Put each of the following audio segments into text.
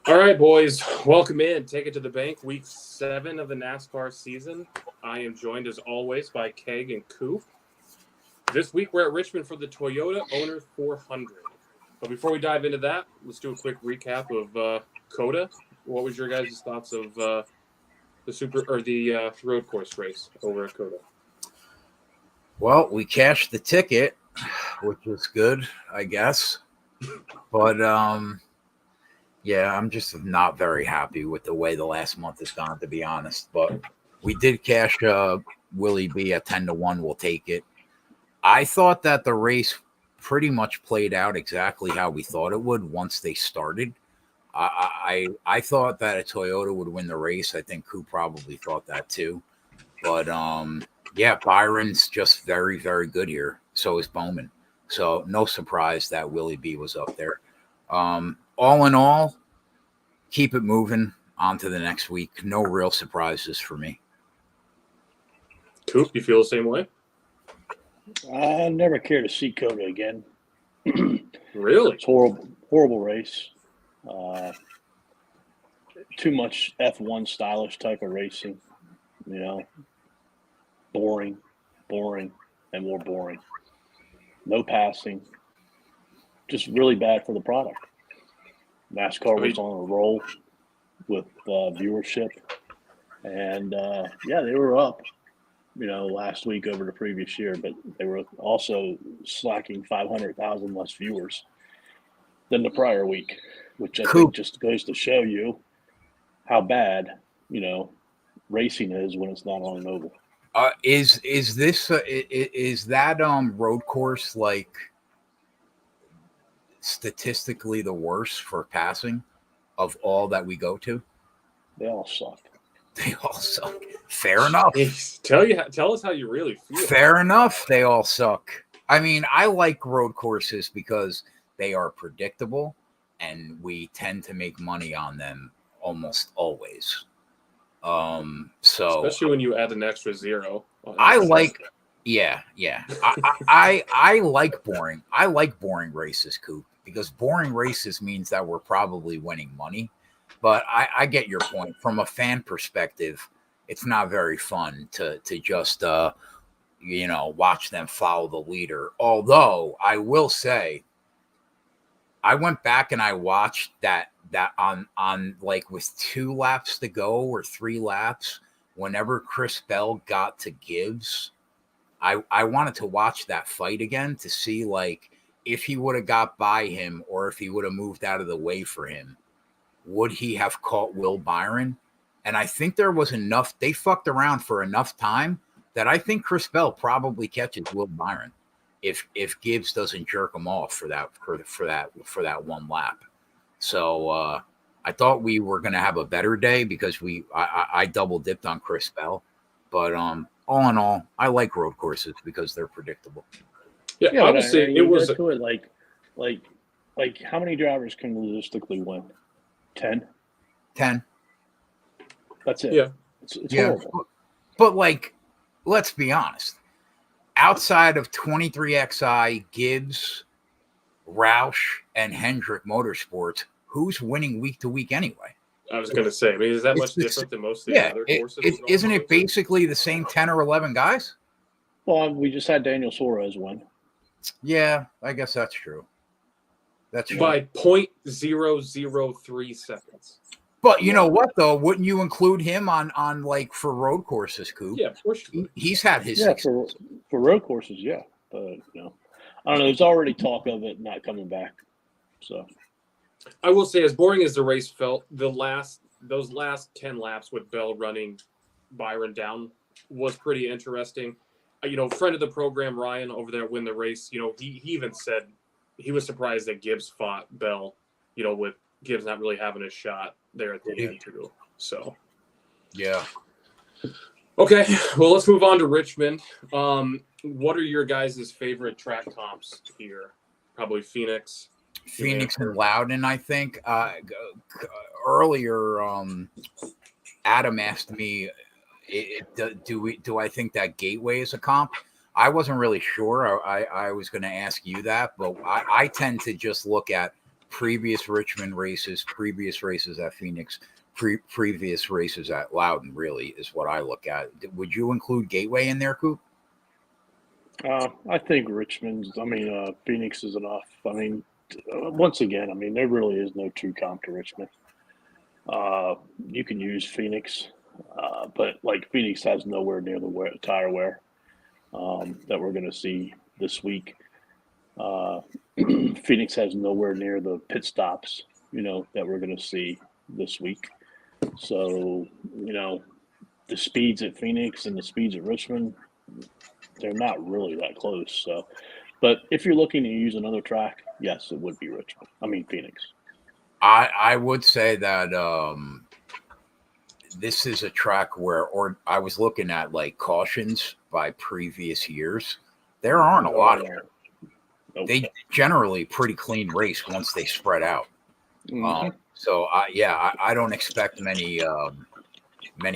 All right, boys, welcome in. Take it to the bank. Week 7 of the NASCAR season. I am joined, as always, by Keg and Coop. This week, we're at Richmond for the Toyota Owner 400. But before we dive into that, let's do a quick recap of COTA. What was your guys' thoughts of the road course race over at COTA? Well, we cashed the ticket, which was good, I guess. But yeah, I'm just not very happy with the way the last month has gone, to be honest. But we did cash Willie B at 10-1. We'll take it. I thought that the race pretty much played out exactly how we thought it would once they started. I thought that a Toyota would win the race. I think Coop probably thought that too. But yeah, Byron's just very, very good here. So is Bowman. So no surprise that Willie B was up there. All in all, keep it moving on to the next week. No real surprises for me. Coop, you feel the same way? I never care to see COTA again. Really? It's horrible race. Too much F1 stylish type of racing. You know, boring, and more boring. No passing. Just really bad for the product. NASCAR was on a roll with viewership, and yeah, they were up, last week over the previous year, but they were also slacking 500,000 less viewers than the prior week, which I think just goes to show you how bad, racing is when it's not on an oval. Is that road course like statistically the worst for passing of all that we go to? They all suck. They all suck. Fair enough. Tell us how you really feel. Fair enough. They all suck. I mean, I like road courses because they are predictable and we tend to make money on them almost always. So especially when you add an extra zero. I like I like boring. I like boring races, Coop, because boring races means that we're probably winning money. But I get your point. From a fan perspective, it's not very fun to just watch them follow the leader. Although I will say, I went back and I watched that on like with 2 laps to go or 3 laps. Whenever Chris Bell got to Gibbs, I wanted to watch that fight again to see like if he would have got by him or if he would have moved out of the way for him, would he have caught Will Byron? And I think there was enough. They fucked around for enough time that I think Chris Bell probably catches Will Byron if Gibbs doesn't jerk him off for that 1 lap. So I thought we were going to have a better day because I double dipped on Chris Bell, but all in all, I like road courses because they're predictable. Yeah, obviously it was like how many drivers can realistically win? 10. 10. That's it. Yeah, it's horrible. But like, let's be honest. Outside of 23XI, Gibbs, Roush, and Hendrick Motorsports, who's winning week to week anyway? I was going to say, I mean, is that much different than most of the other courses? Isn't it basically the same 10 or 11 guys? Well, we just had Daniel Suarez win. Yeah, I guess that's true. That's true. By 0.003 seconds. But you know what, though? Wouldn't you include him on like for road courses, Coop? Yeah, of course. He's had his for road courses, yeah. But I don't know. There's already talk of it not coming back. So I will say, as boring as the race felt, those last 10 laps with Bell running Byron down was pretty interesting. Friend of the program, Ryan, over there, Win the Race, he even said he was surprised that Gibbs fought Bell, with Gibbs not really having a shot there at the end, too. So, yeah. Okay, well, let's move on to Richmond. What are your guys' favorite track comps here? Probably Phoenix and Loudon, I think. Earlier, Adam asked me, do I think that Gateway is a comp? I wasn't really sure. I was going to ask you that, but I tend to just look at previous Richmond races, previous races at Phoenix, previous races at Loudon, really, is what I look at. Would you include Gateway in there, Coop? I think Phoenix is enough. Once again, there really is no true comp to Richmond. You can use Phoenix, but like Phoenix has nowhere near the tire wear that we're going to see this week. Phoenix has nowhere near the pit stops, that we're going to see this week. So, the speeds at Phoenix and the speeds at Richmond, they're not really that close. So, but if you're looking to use another track, yes, it would be Phoenix. I would say that this is a track where, or I was looking at like cautions by previous years. There aren't a lot of them. Nope. They generally pretty clean race once they spread out. Mm-hmm. So I don't expect many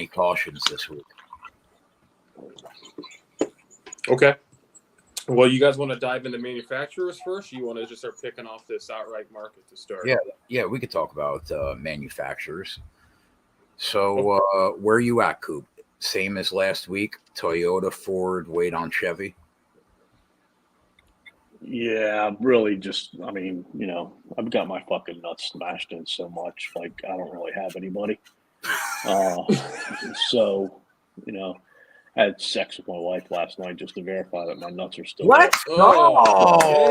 cautions this week. Okay. Well, you guys want to dive into manufacturers first? Or you want to just start picking off this outright market to start? Yeah, we could talk about manufacturers. So where are you at, Coop? Same as last week, Toyota, Ford, wait on Chevy? Yeah, really just, I've got my fucking nuts smashed in so much. Like, I don't really have anybody. So, I had sex with my wife last night just to verify that my nuts are still Let's there. go!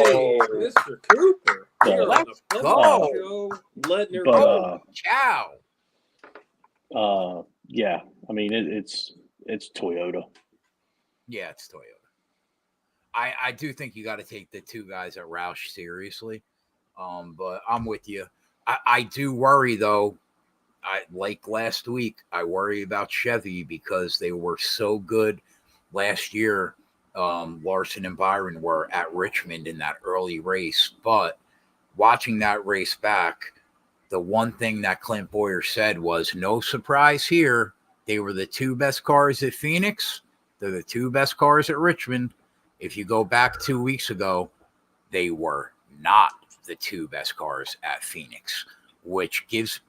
Hey, Mr. Cooper. Let's go! Show, letting her But, go. Ciao! Yeah, it's Toyota. Yeah, it's Toyota. I do think you got to take the two guys at Roush seriously. But I'm with you. I do worry, though. Like last week, I worry about Chevy because they were so good last year. Larson and Byron were at Richmond in that early race. But watching that race back, the one thing that Clint Boyer said was, no surprise here. They were the two best cars at Phoenix. They're the two best cars at Richmond. If you go back 2 weeks ago, they were not the two best cars at Phoenix, which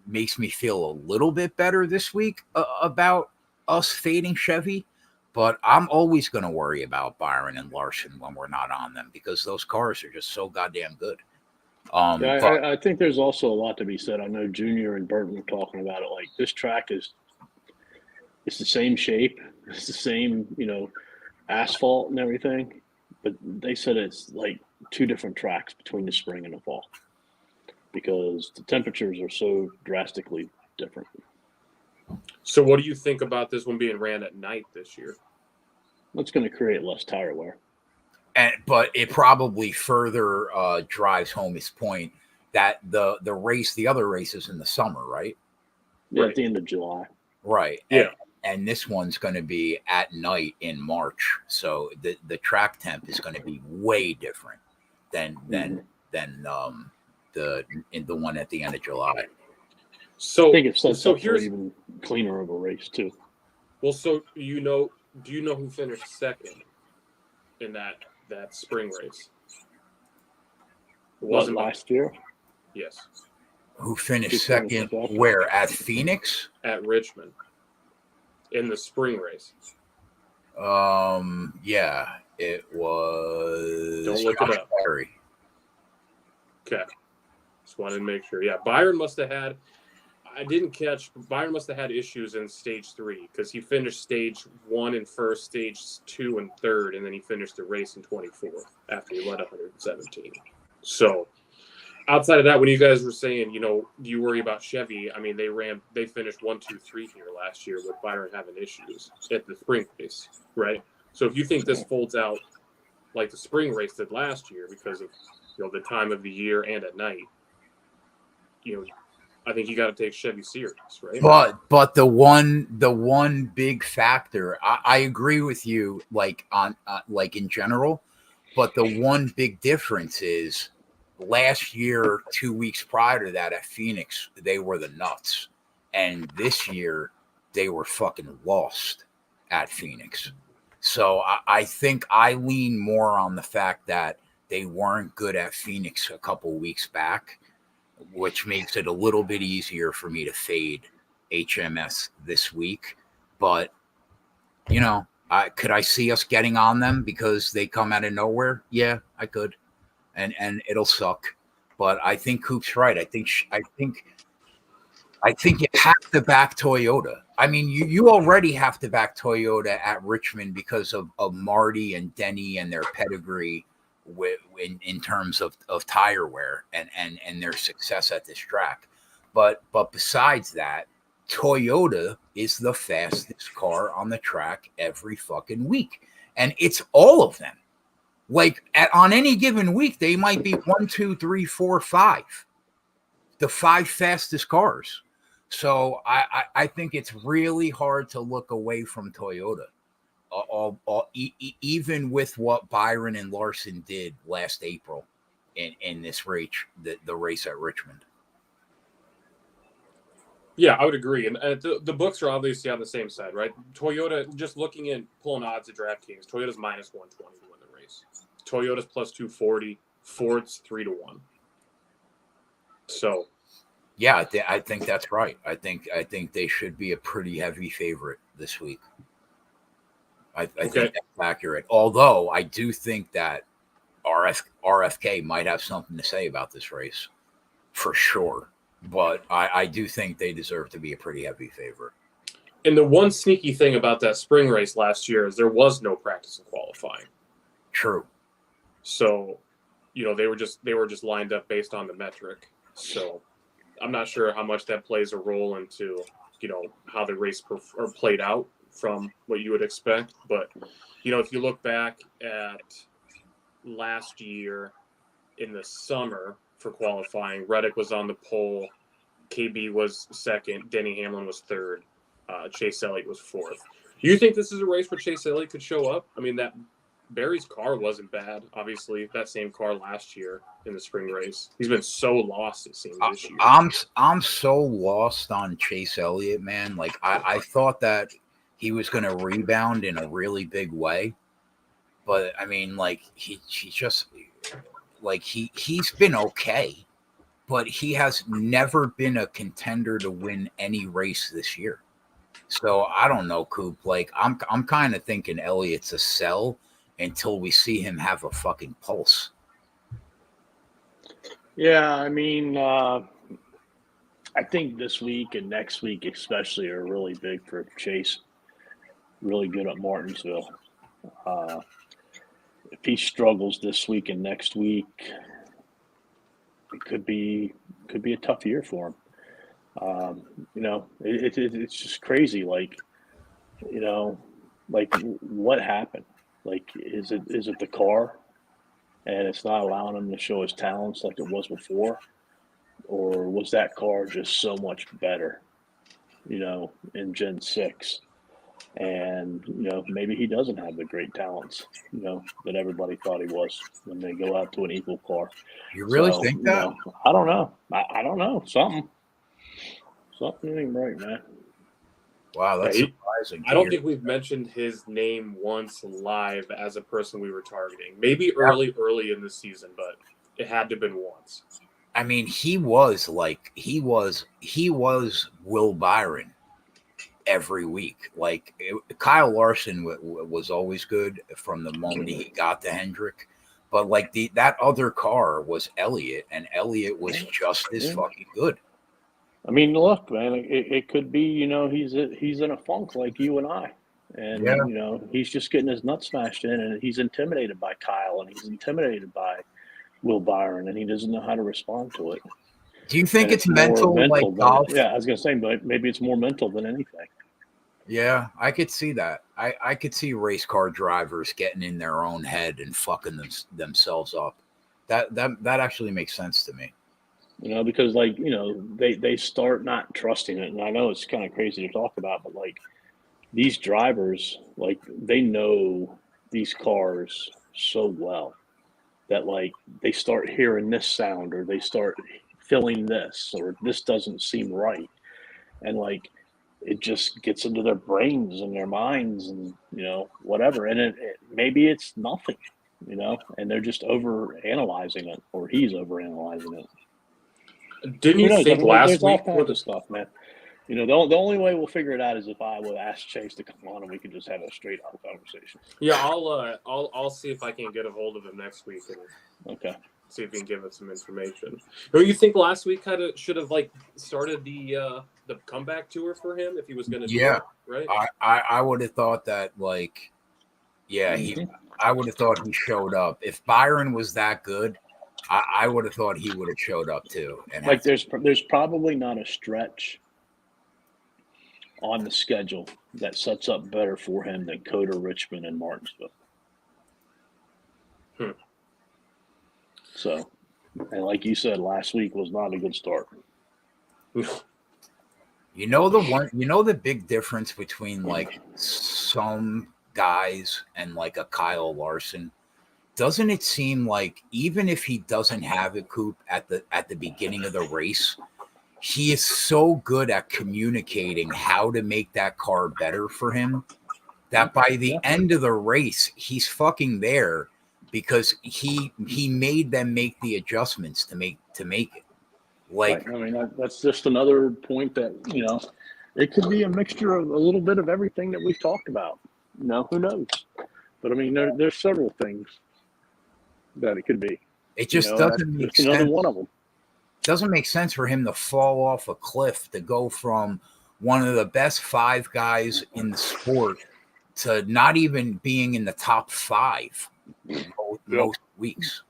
makes me feel a little bit better this week about us fading Chevy. But I'm always going to worry about Byron and Larson when we're not on them because those cars are just so goddamn good. I think there's also a lot to be said. I know Junior and Burton were talking about it. Like, this track it's the same shape, it's the same, asphalt and everything, but they said it's like two different tracks between the spring and the fall because the temperatures are so drastically different. So what do you think about this one being ran at night this year? That's going to create less tire wear. But it probably further drives home his point that the other race is in the summer, right? Yeah, Right. At the end of July. Right. Yeah. And this one's going to be at night in March, so the track temp is going to be way different than the one at the end of July. So I think it sets so up for here's even cleaner of a race too. well. So do you know who finished second in that spring race? It wasn't last year. Yes, Who finished Who second? finished second? Where at Phoenix? at Richmond in the spring race. Yeah, it was. Don't look it Josh up. Perry. Okay, just wanted to make sure. Yeah, Byron must have had. I didn't catch. Byron must have had issues in stage 3 because he finished stage 1 in first, stage 2 and third, and then he finished the race in 24th after he led 117. So, outside of that, when you guys were saying, do you worry about Chevy? I mean, they finished 1, 2, 3 here last year with Byron having issues at the spring race, right? So if you think this folds out like the spring race did last year because of the time of the year and at night, I think you got to take Chevy serious, right? But the one big factor, I agree with you, like on like in general, but the one big difference is last year, 2 weeks prior to that at Phoenix, they were the nuts, and this year they were fucking lost at Phoenix. So I think I lean more on the fact that they weren't good at Phoenix a couple weeks back. which makes it a little bit easier for me to fade HMS this week. But, you know, could I see us getting on them because they come out of nowhere? Yeah, I could. And it'll suck. But I think Coop's right. I think you have to back Toyota. I mean, you already have to back Toyota at Richmond because of Marty and Denny and their pedigree in terms of tire wear and their success at this track. But besides that, Toyota is the fastest car on the track every fucking week. And it's all of them. Like on any given week, they might be 1, 2, 3, 4, 5. The 5 fastest cars. So I think it's really hard to look away from Toyota, even with what Byron and Larson did last April in this race, the race at Richmond. Yeah, I would agree. And the books are obviously on the same side, right? Toyota, just looking at pulling odds at DraftKings, Toyota's minus 120 to win the race. Toyota's plus 240. Ford's 3-1. So. Yeah, I think that's right. I think they should be a pretty heavy favorite this week. I think that's accurate. Although I do think that RFK might have something to say about this race, for sure. But I do think they deserve to be a pretty heavy favorite. And the one sneaky thing about that spring race last year is there was no practice and qualifying. True. So, you know, they were just lined up based on the metric. So. I'm not sure how much that plays a role into, you know, how the race played out from what you would expect. But, you know, if you look back at last year in the summer for qualifying, Reddick was on the pole, KB was second, Denny Hamlin was third, Chase Elliott was fourth. Do you think this is a race where Chase Elliott could show up? I mean, that Barry's car wasn't bad. Obviously, that same car last year in the spring race. He's been so lost, it seems, this year. I'm so lost on Chase Elliott, man. Like I thought that he was going to rebound in a really big way, but I mean, like he just like he's been okay, but he has never been a contender to win any race this year. So I don't know, Coop. Like I'm kind of thinking Elliott's a sell until we see him have a fucking pulse. Yeah, I mean, I think this week and next week especially are really big for Chase. Really good at Martinsville. If he struggles this week and next week, it could be a tough year for him. You know, it's just crazy. Like, you know, like what happened? Like, is it the car, and it's not allowing him to show his talents like it was before, or was that car just so much better, you know, in Gen 6? And, you know, maybe he doesn't have the great talents, you know, that everybody thought he was when they go out to an equal car. You really think that? You know, I don't know. I don't know. Something ain't right, man. Wow, that's surprising. I don't think we've mentioned his name once live as a person we were targeting. Maybe early in the season, but it had to have been once. I mean, he was Will Byron every week. Like Kyle Larson was always good from the moment he got to Hendrick, but like that other car was Elliott, and Elliott was just as fucking good. I mean, look, man, it could be, you know, he's in a funk like you and I. And, you know, he's just getting his nuts smashed in, and he's intimidated by Kyle, and he's intimidated by Will Byron, and he doesn't know how to respond to it. Do you think it's mental like golf? Yeah, I was going to say, but maybe it's more mental than anything. Yeah, I could see that. I could see race car drivers getting in their own head and fucking themselves up. That actually makes sense to me. You know, because, like, you know, they start not trusting it. And I know it's kind of crazy to talk about, but, like, these drivers, like, they know these cars so well that, like, they start hearing this sound, or they start feeling this, or this doesn't seem right. And, like, it just gets into their brains and their minds and, you know, whatever. And maybe it's nothing, you know, and they're just over analyzing it, or he's over analyzing it. Didn't Who you knows? I think mean, last there's all week? kinds of stuff, man. You know, the only way we'll figure it out is if I would ask Chase to come on and we could just have a straight up conversation. Yeah, I'll see if I can get a hold of him next week and Okay. see if he can give us some information. Don't you think last week kind of should have like started the comeback tour for him if he was going to do Yeah. it, right? I would have thought that, like, yeah, I would have thought he showed up. If Byron was that good, I would have thought he would have showed up too. And Like there's probably not a stretch on the schedule that sets up better for him than Coda, Richmond, and Martinsville. So, and like you said, last week was not a good start. You know the big difference between like some guys and like a Kyle Larson. Doesn't it seem like even if he doesn't have a Coop at the beginning of the race, he is so good at communicating how to make that car better for him that by the end of the race, he's fucking there because he made them make the adjustments to make it. Like, right. I mean, that's just another point that, you know, it could be a mixture of a little bit of everything that we've talked about. You know, who knows? But I mean, there's several things that it could be. it just doesn't make sense. Another one of them. Doesn't make sense for him to fall off a cliff to go from one of the best 5 guys in the sport to not even being in the top 5 most weeks.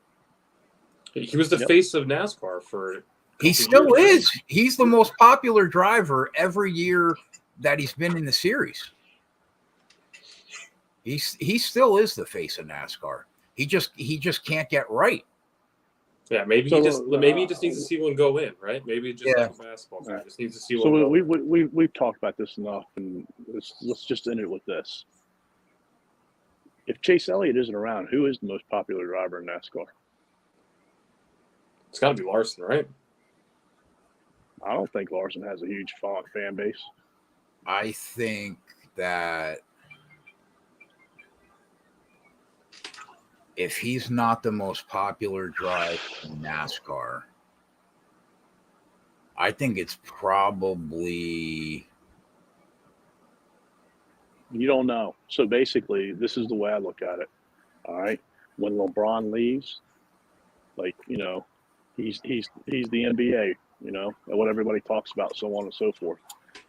He was the face of NASCAR for. He still is. He's the most popular driver every year that he's been in the series. He still is the face of NASCAR. He just can't get right. Yeah, maybe he just needs to see one go in, right? Maybe just like a basketball guy, just needs to see one. So go we've talked about this enough, and let's just end it with this. If Chase Elliott isn't around, who is the most popular driver in NASCAR? It's got to be Larson, right? I don't think Larson has a huge fan base. I think that if he's not the most popular driver in NASCAR, I think it's probably. You don't know. So basically, this is the way I look at it. All right, when LeBron leaves, like, you know, he's the NBA. You know, and what everybody talks about, so on and so forth.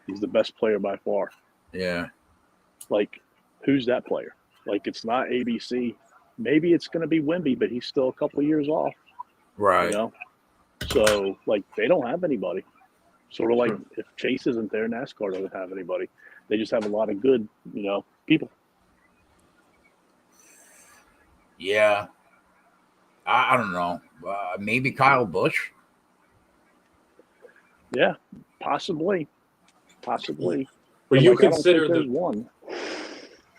He's the best player by far. Yeah. Like, who's that player? Like, it's not ABC. Maybe it's going to be Wemby, but he's still a couple of years off. Right. You know? So, like, they don't have anybody. Sort of like if Chase isn't there, NASCAR doesn't have anybody. They just have a lot of good, you know, people. Yeah. I don't know. Maybe Kyle Busch. Yeah, possibly. Would you consider one?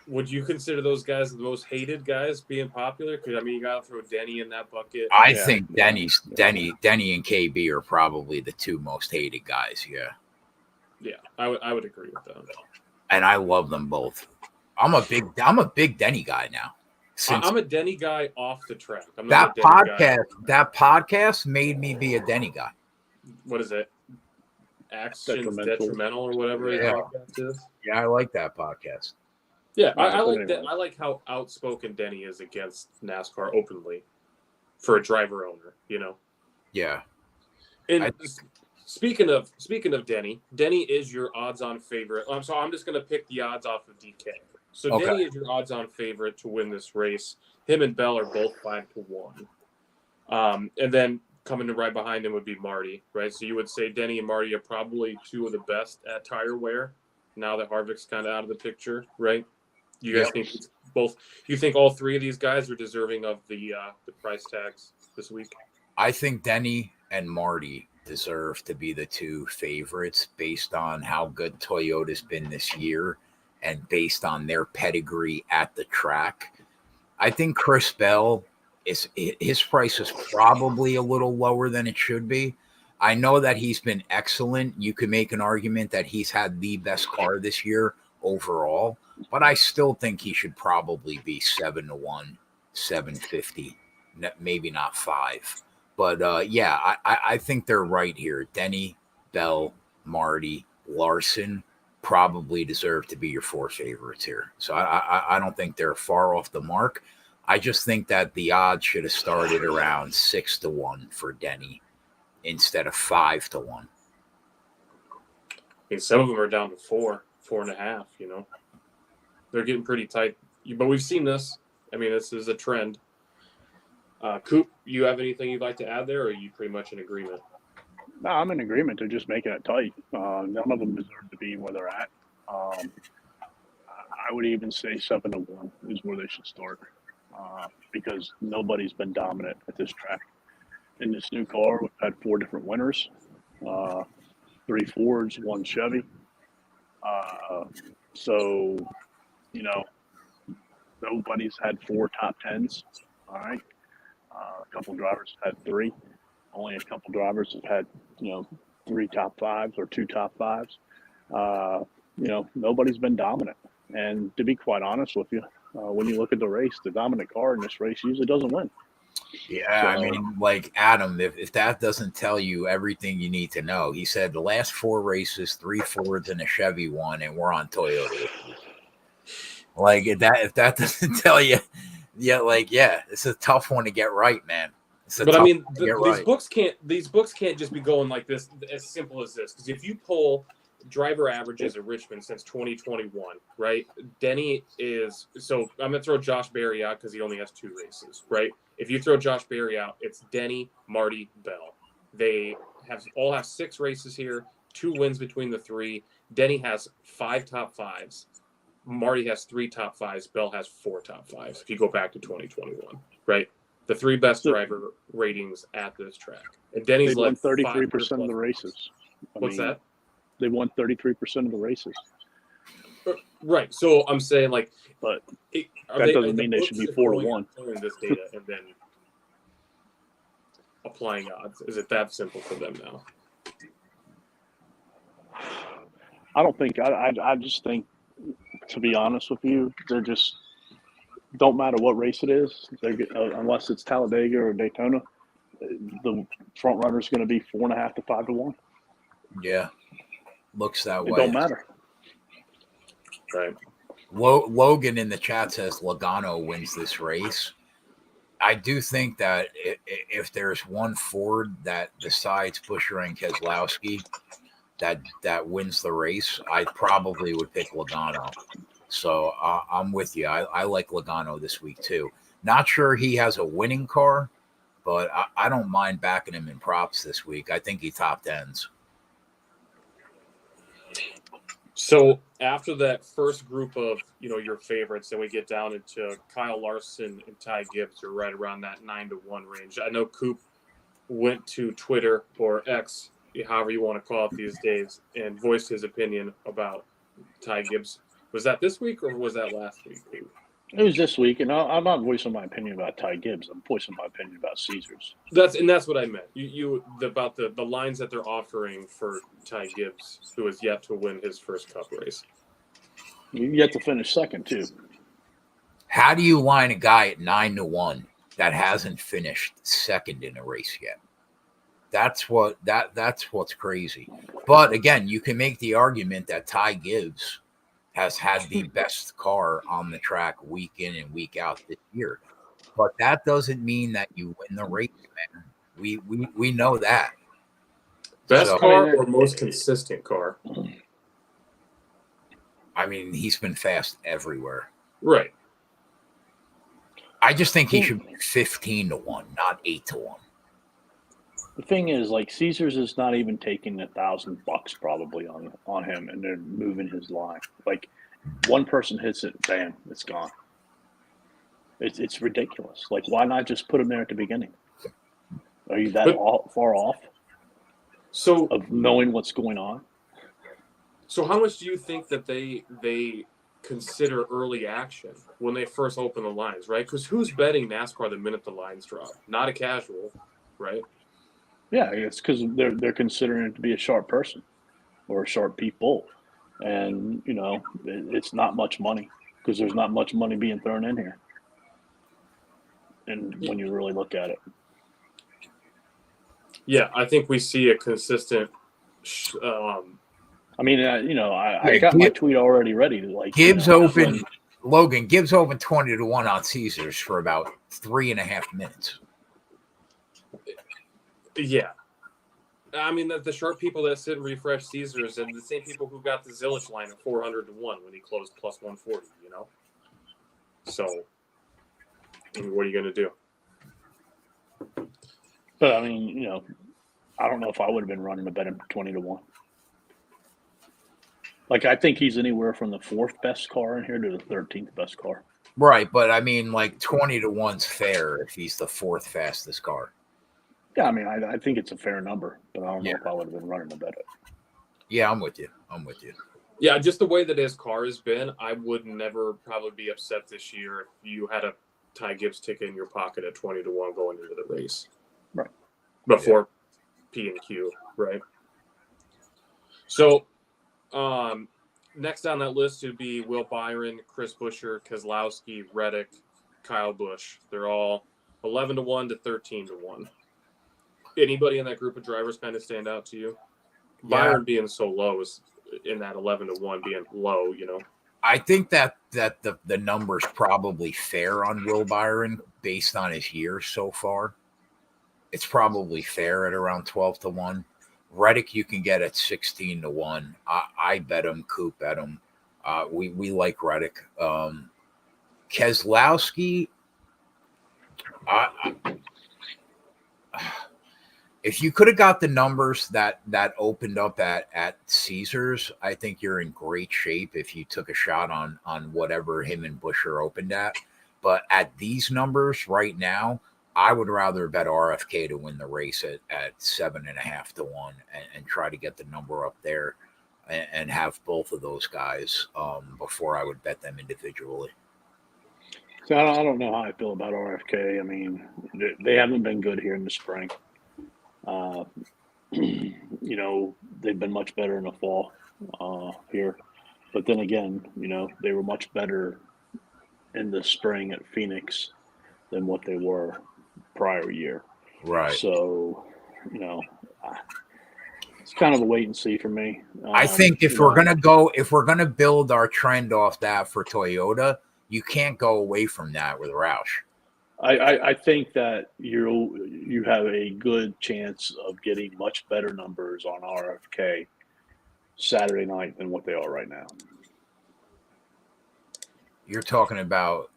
Would you consider those guys the most hated guys being popular? Because I mean, you got to throw Denny in that bucket. I think Denny and KB are probably the 2 most hated guys. Yeah. Yeah, I would agree with that. And I love them both. I'm a big Denny guy now. I'm a Denny guy off the track. I'm that not a Denny guy. That podcast made me be a Denny guy. What is it? Actions Detrimental or whatever his podcast is. Yeah, I like that podcast. Yeah, I like that. I like how outspoken Denny is against NASCAR openly for a driver owner. You know. Yeah. And speaking of Denny is your odds-on favorite. So I'm just going to pick the odds off of DK. So Denny is your odds-on favorite to win this race. Him and Bell are both 5-1. And then coming to right behind him would be Marty, right? So you would say Denny and Marty are probably 2 of the best at tire wear now that Harvick's kind of out of the picture, right? You guys think both? You think all 3 of these guys are deserving of the price tags this week? I think Denny and Marty deserve to be the 2 favorites based on how good Toyota's been this year and based on their pedigree at the track. I think Chris Bell his price is probably a little lower than it should be. I know that he's been excellent. You could make an argument that he's had the best car this year overall, but I still think he should probably be 7-1, 750, maybe not 5. But yeah, I think they're right here. Denny, Bell, Marty, Larson probably deserve to be your four favorites here. So I don't think they're far off the mark. I just think that the odds should have started around 6-1 for Denny instead of 5-1. I mean, some of them are down to 4.5. They're getting pretty tight. But we've seen this. I mean, this is a trend. Coop, you have anything you'd like to add there, or are you pretty much in agreement? No, I'm in agreement. They're just making it tight. None of them deserve to be where they're at. I would even say 7-1 is where they should start, because nobody's been dominant at this track. In this new car, we've had 4 different winners, 3 Fords, 1 Chevy. So, nobody's had 4 top 10s. All right. A couple drivers have had 3. Only a couple drivers have had, 3 top 5s or 2 top 5s. Nobody's been dominant. And to be quite honest with you, when you look at the race, the dominant car in this race usually doesn't win. Yeah, I mean, like Adam, if that doesn't tell you everything you need to know, he said the last 4 races, 3 Fords and a Chevy won, and we're on Toyota. Like if that doesn't tell you, it's a tough one to get right, man. But I mean, these books can't just be going like this, as simple as this. Because if you pull driver averages at Richmond since 2021, right? Denny is so. I'm gonna throw Josh Berry out because he only has 2 races, right? If you throw Josh Berry out, it's Denny, Marty, Bell. They all have 6 races here, 2 wins between the 3. Denny has 5 top 5s. Marty has 3 top 5s. Bell has 4 top 5s. If you go back to 2021, right? The 3 best driver ratings at this track. And Denny's won led 33% of the races. What's that? They won 33% of the races. Right. So I'm saying, but that doesn't mean they should be 4-1. This data and then applying odds. Is it that simple for them now? I don't think. I just think, to be honest with you, they're just don't matter what race it is. Unless it's Talladega or Daytona, the front runner is going to be 4.5 to 5-1. Yeah, looks that way. It don't matter. Right. Logan in the chat says Logano wins this race. I do think that if there's one Ford that besides Buescher and Keselowski that wins the race, I probably would pick Logano. So I'm with you. I like Logano this week too. Not sure he has a winning car, but I don't mind backing him in props this week. I think he top ends. So after that first group of your favorites, then we get down into Kyle Larson and Ty Gibbs. You're right around that 9-1 range. I know Coop went to Twitter or X, however you want to call it these days, and voiced his opinion about Ty Gibbs. Was that this week or was that last week? It was this week, and I'm not voicing my opinion about Ty Gibbs. I'm voicing my opinion about Caesars. That's what I meant. About the lines that they're offering for Ty Gibbs, who has yet to win his first Cup race. You yet to finish second too. How do you line a guy at 9-1 that hasn't finished second in a race yet? That's what's crazy. But again, you can make the argument that Ty Gibbs has had the best car on the track week in and week out this year. But that doesn't mean that you win the race, man. We know that. Best car or most consistent car? I mean, he's been fast everywhere. Right. I just think he should be 15-1, not 8-1. The thing is, Caesars is not even taking $1,000 probably on him, and they're moving his line. One person hits it, bam, it's gone. It's ridiculous. Why not just put him there at the beginning? Are you that far off? So of knowing what's going on. So how much do you think that they consider early action when they first open the lines, right? Because who's betting NASCAR the minute the lines drop? Not a casual, right? Yeah, it's because they're considering it to be a sharp person or a sharp people. And, it's not much money because there's not much money being thrown in here. And when you really look at it. Yeah, I think we see a consistent. I mean, I Yeah, got my tweet already ready to like Gibbs when- open. Logan, Gibbs open 20-1 on Caesars for about 3.5 minutes. Yeah, I mean the sharp people that sit and refresh Caesars and the same people who got the Zillich line at 400-1 when he closed plus 140. So I mean, what are you going to do? But I mean, I don't know if I would have been running to bet him 20-1. Like, I think he's anywhere from the 4th best car in here to the 13th best car. Right, but I mean, like 20-1's fair if he's the 4th fastest car. Yeah, I mean, I think it's a fair number, but I don't know Yeah. if I would have been running to bet it. Yeah, I'm with you. Yeah, just the way that his car has been, I would never probably be upset this year if you had a Ty Gibbs ticket in your pocket at 20-1 going into the race. Right. Before P and Q, right? So, next on that list would be Will Byron, Chris Buescher, Keselowski, Reddick, Kyle Busch. They're all 11-1 to 13-1. Anybody in that group of drivers kind of stand out to you? Yeah. Byron being so low is in that 11-1 being low, I think that the number's probably fair on Will Byron based on his years so far. It's probably fair at around 12-1. Reddick you can get at 16-1. I bet him. Coop bet him. We like Reddick. Keselowski. If you could have got the numbers that opened up at Caesars, I think you're in great shape if you took a shot on whatever him and Buescher opened at. But at these numbers right now, I would rather bet RFK to win the race at 7.5-1 and try to get the number up there and have both of those guys before I would bet them individually. So I don't know how I feel about RFK. I mean, they haven't been good here in the spring. They've been much better in the fall here. But then again, they were much better in the spring at Phoenix than what they were prior year. Right. So, it's kind of a wait and see for me. I think if we're gonna build our trend off that for Toyota, you can't go away from that with Roush. I think that you have a good chance of getting much better numbers on RFK Saturday night than what they are right now. You're talking about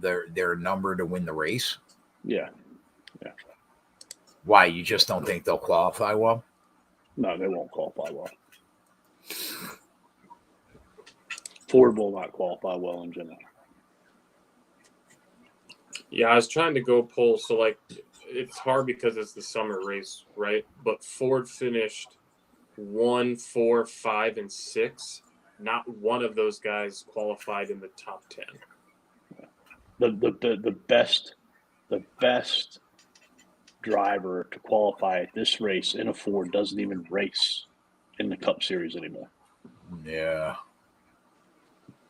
their number to win the race? Yeah. Why? You just don't think they'll qualify well? No, they won't qualify well. Ford will not qualify well in general. Yeah, I was trying to go pull. So, it's hard because it's the summer race, right? But Ford finished 1, 4, 5, and 6. Not one of those guys qualified in the top 10. The best driver to qualify at this race in a Ford doesn't even race in the Cup Series anymore. Yeah.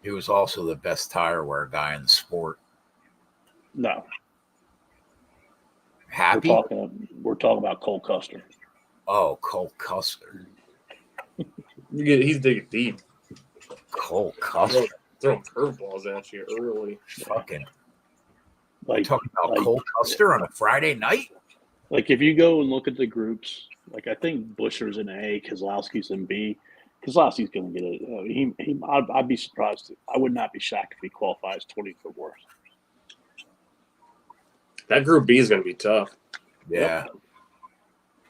He was also the best tire wear guy in the sport. No. Happy? We're talking about Cole Custer. Oh, Cole Custer. He's digging deep. Cole Custer. Throwing curveballs at you early. Fucking. Talking about Cole Custer on a Friday night? If you go and look at the groups, I think Buescher's in A, Keselowski's in B. Keselowski's going to get it. I'd be surprised. I would not be shocked if he qualifies 20th or worse. That Group B is going to be tough. Yeah. Yep.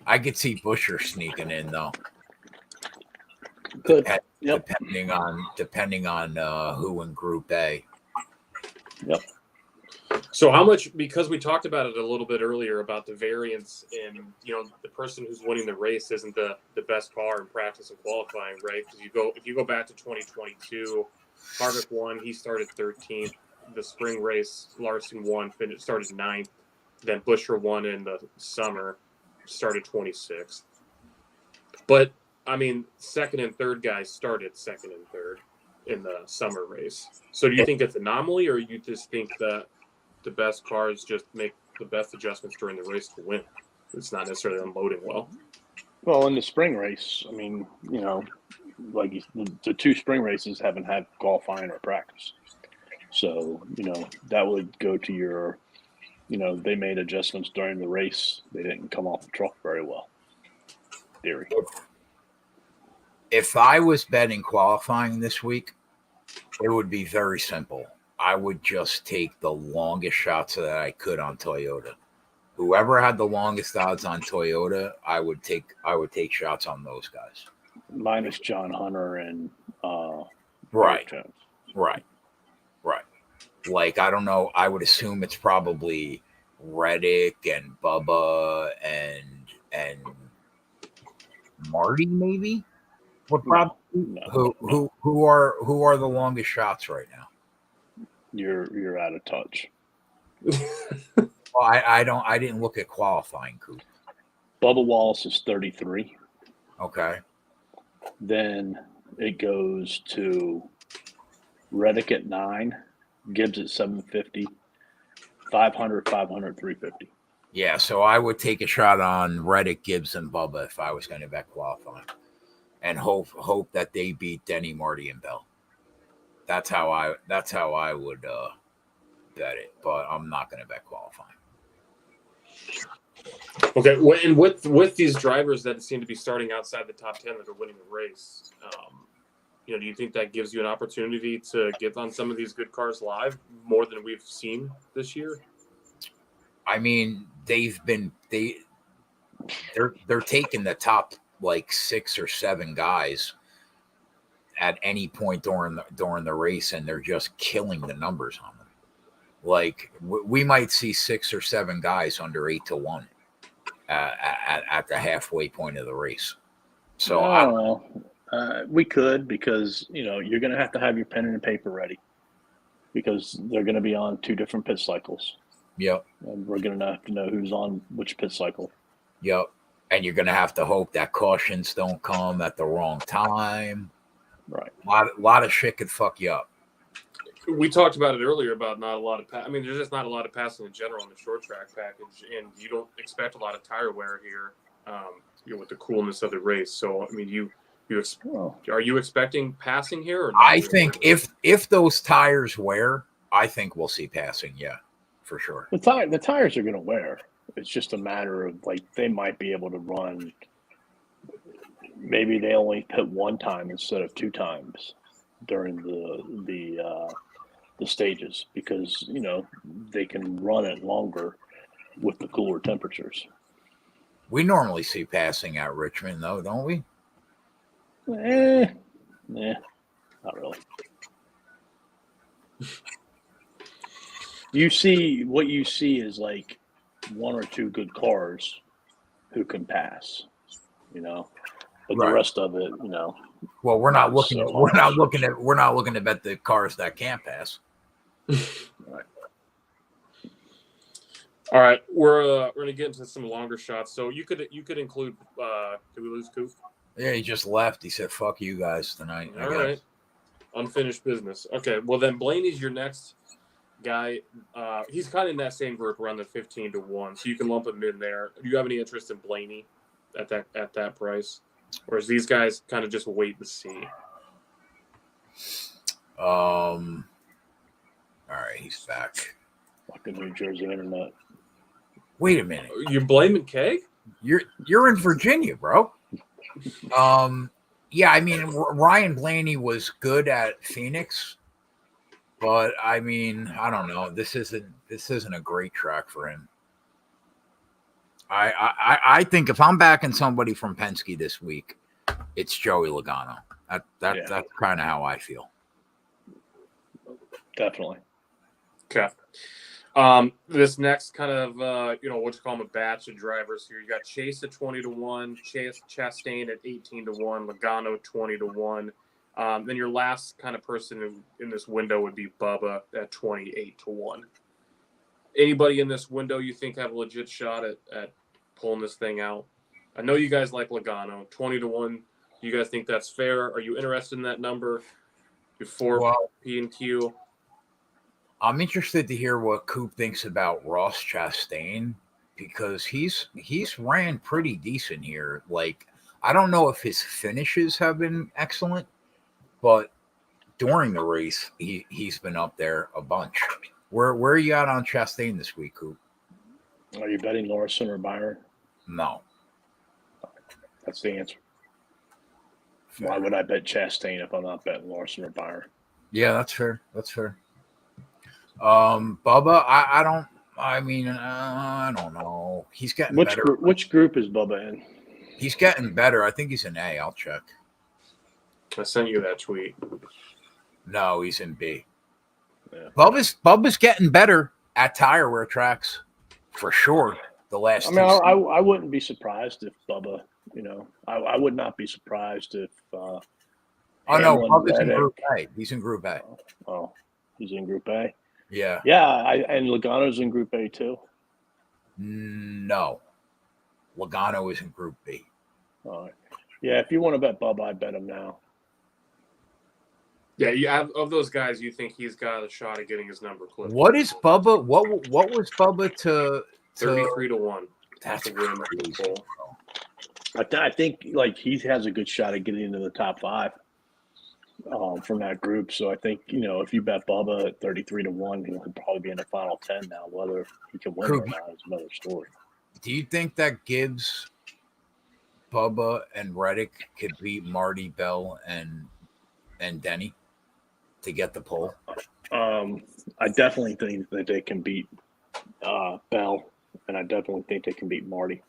I could see Buescher sneaking in though. Could. Depending on who in Group A. Yep. So how much, because we talked about it a little bit earlier about the variance in, the person who's winning the race isn't the best car in practice and qualifying, right? Because if you go back to 2022, Harvick won, he started 13th. The spring race, Larson won, started 9th. Then Buescher won in the summer, started 26th. But, I mean, second and third guys started second and third in the summer race. So do you think it's anomaly, or you just think that the best cars just make the best adjustments during the race to win? it's not necessarily unloading well. Well, in the spring race, I mean, like the two spring races haven't had qualifying or practice. So, that would go to your, they made adjustments during the race. They didn't come off the truck very well. Theory. If I was betting qualifying this week, it would be very simple. I would just take the longest shots that I could on Toyota. Whoever had the longest odds on Toyota, I would take shots on those guys. Minus John Hunter and Right. Eric Jones. Right. Like, I don't know. I would assume it's probably Reddick and Bubba and Marty, maybe. What probably No. who are the longest shots right now? You're out of touch. Well, I didn't look at qualifying, Coop. Bubba Wallace is 33. Okay. Then it goes to Reddick at 9, Gibbs at 750, 500, 500, 350. Yeah, so I would take a shot on Reddick, Gibbs, and Bubba if I was going to bet qualifying, and hope that they beat Denny, Marty, and Bell. That's how I would bet it, but I'm not going to bet qualifying. Okay, and with these drivers that seem to be starting outside the top 10 that are winning the race, do you think that gives you an opportunity to get on some of these good cars live more than we've seen this year? I mean, they're taking the top like 6 or 7 guys at any point during the race, and they're just killing the numbers on them. Like we might see 6 or 7 guys under 8-1 at the halfway point of the race. So I don't know. We could, because you're going to have your pen and paper ready, because they're going to be on 2 different pit cycles. Yep. And we're going to have to know who's on which pit cycle. Yep. And you're going to have to hope that cautions don't come at the wrong time. Right. A lot of shit could fuck you up. We talked about it earlier about not a lot of there's just not a lot of passing in general in the short track package, and you don't expect a lot of tire wear here, with the coolness of the race. So, I mean, are you expecting passing here? Or not? I think if those tires wear, I think we'll see passing. Yeah, for sure. The tires are going to wear. It's just a matter of, like, they might be able to run. Maybe they only pit 1 time instead of 2 times during the stages, because they can run it longer with the cooler temperatures. We normally see passing at Richmond, though, don't we? Not really. What you see is like 1 or 2 good cars who can pass, but Right. The rest of it, Well, we're not looking so to bet the cars that can't pass. Right. All right, we're gonna get into some longer shots. So you could include. Did we lose Coop? Yeah, he just left. He said, "Fuck you guys tonight." All right, unfinished business. Okay, well then Blaney's your next guy. He's kind of in that same group around the 15-1, so you can lump him in there. Do you have any interest in Blaney at that price, or is these guys kind of just wait and see? All right, he's back. Fucking New Jersey internet. Wait a minute. You're blaming Keg? You're in Virginia, bro. Yeah, I mean, Ryan Blaney was good at Phoenix, but I mean, I don't know. This isn't a great track for him. I think if I'm backing somebody from Penske this week, it's Joey Logano. That's kind of how I feel. Definitely. Okay. This next kind of what you call them, a batch of drivers here. You got Chase at 20-1, Chastain at 18-1, Logano 20-1. Then your last kind of person in this window would be Bubba at 28-1. Anybody in this window you think have a legit shot at pulling this thing out? I know you guys like Logano 20-1. You guys think that's fair? Are you interested in that number before P&Q? I'm interested to hear what Coop thinks about Ross Chastain, because he's ran pretty decent here. Like, I don't know if his finishes have been excellent, but during the race, he's been up there a bunch. Where are you at on Chastain this week, Coop? Are you betting Larson or Byron? No. That's the answer. Why would I bet Chastain if I'm not betting Larson or Byron? Yeah, that's fair. That's fair. Bubba, I don't. I mean, I don't know. He's getting better. Which group is Bubba in? He's getting better. I think he's in A. I'll check. I sent you that tweet. No, he's in B. Yeah. Bubba's getting better at tire wear tracks for sure. The last. I mean, I wouldn't be surprised if Bubba. I would not be surprised if. Oh no, Bubba's in Group A. He's in Group A. Oh, he's in Group A. Yeah. Yeah, and Logano's in Group A too. No, Logano is in Group B. All right. Yeah, if you want to bet Bubba, I'd bet him now. Yeah, you have, of those guys, you think he's got a shot at getting his number clipped. What is Bubba? What was Bubba to 33-1? That's a win. crazy. I think like he has a good shot at getting into the top 5 from that group. So I think if you bet Bubba at 33-1, he'll probably be in the final 10 now. Whether he can win or not is another story. Do you think that Gibbs, Bubba, and Reddick could beat Marty, Bell, and Denny to get the pole? I definitely think that they can beat Bell, and I definitely think they can beat Marty.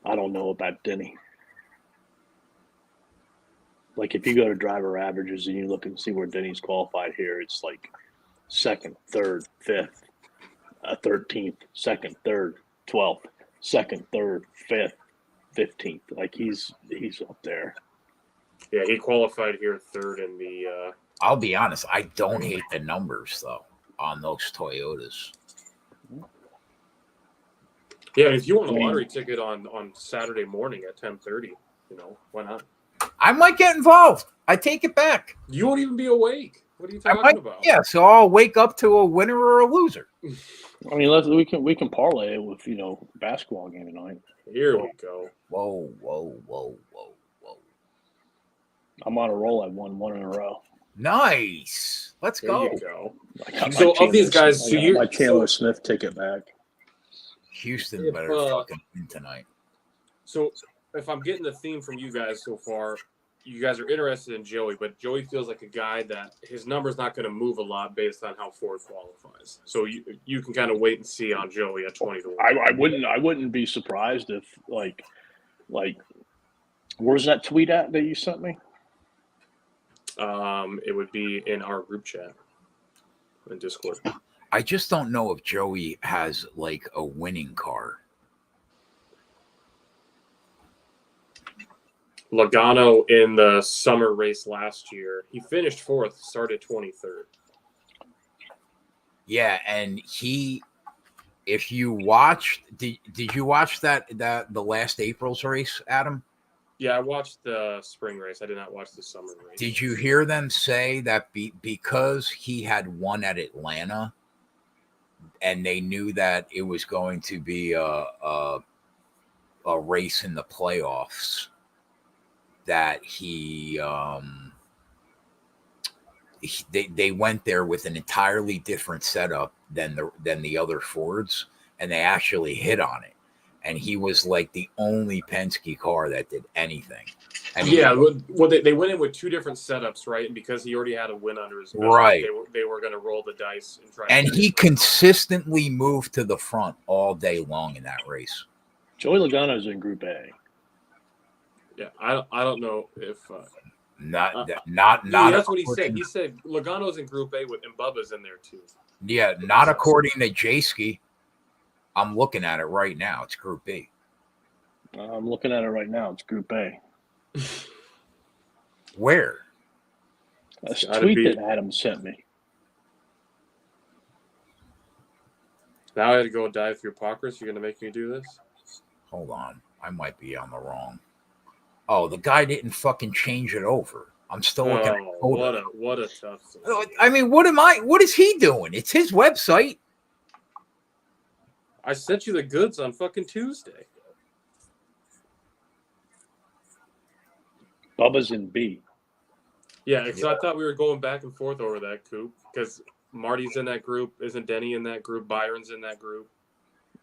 I don't know about Denny. Like, if you go to driver averages and you look and see where Denny's qualified here, it's like 2nd, 3rd, 5th, 13th, 2nd, 3rd, 12th, 2nd, 3rd, 5th, 15th. Like, he's up there. Yeah, he qualified here 3rd in the. I'll be honest, I don't hate the numbers though on those Toyotas. Yeah, if you want a lottery ticket on Saturday morning at 10:30, why not? I might get involved. I take it back. You won't even be awake. What are you talking about? Yeah, so I'll wake up to a winner or a loser. I mean, we can parlay it with basketball game tonight. Here we go. Whoa. I'm on a roll. I won 1 in a row. Nice. Let's go. There you go. So of these guys, my Chandler Smith ticket back. Houston better fucking win tonight. So if I'm getting the theme from you guys so far, you guys are interested in Joey, but Joey feels like a guy that his number's not going to move a lot based on how Ford qualifies. So you can kind of wait and see on Joey at 20-1. I wouldn't be surprised if like where's that tweet at that you sent me? It would be in our group chat in Discord. I just don't know if Joey has like a winning car. Logano in the summer race last year, he finished 4th, started 23rd. Yeah, and if you watched, did you watch that the last April's race, Adam? Yeah, I watched the spring race. I did not watch the summer race. Did you hear them say that because he had won at Atlanta, and they knew that it was going to be a race in the playoffs, that they went there with an entirely different setup than the other Fords, and they actually hit on it. And he was like the only Penske car that did anything. And well, they went in with 2 different setups, right? And because he already had a win under his belt, right, they were going to roll the dice and try. And he consistently moved to the front all day long in that race. Joey Logano's in Group A. Yeah, I don't know if not. That's what he said. He said Logano's in Group A and Bubba's in there too. Yeah, not according to J-Ski. I'm looking at it right now. It's Group B. I'm looking at it right now. It's Group A. Where? A tweet that Adam sent me. Now I had to go and dive through Pockers. You're going to make me do this? Hold on. I might be on the wrong. Oh, the guy didn't fucking change it over. I'm still looking at it. What a tough thing. I mean, what is he doing? It's his website. I sent you the goods on fucking Tuesday. Bubba's in B. Yeah, because I thought we were going back and forth over that, Coop, because Marty's in that group. Isn't Denny in that group? Byron's in that group.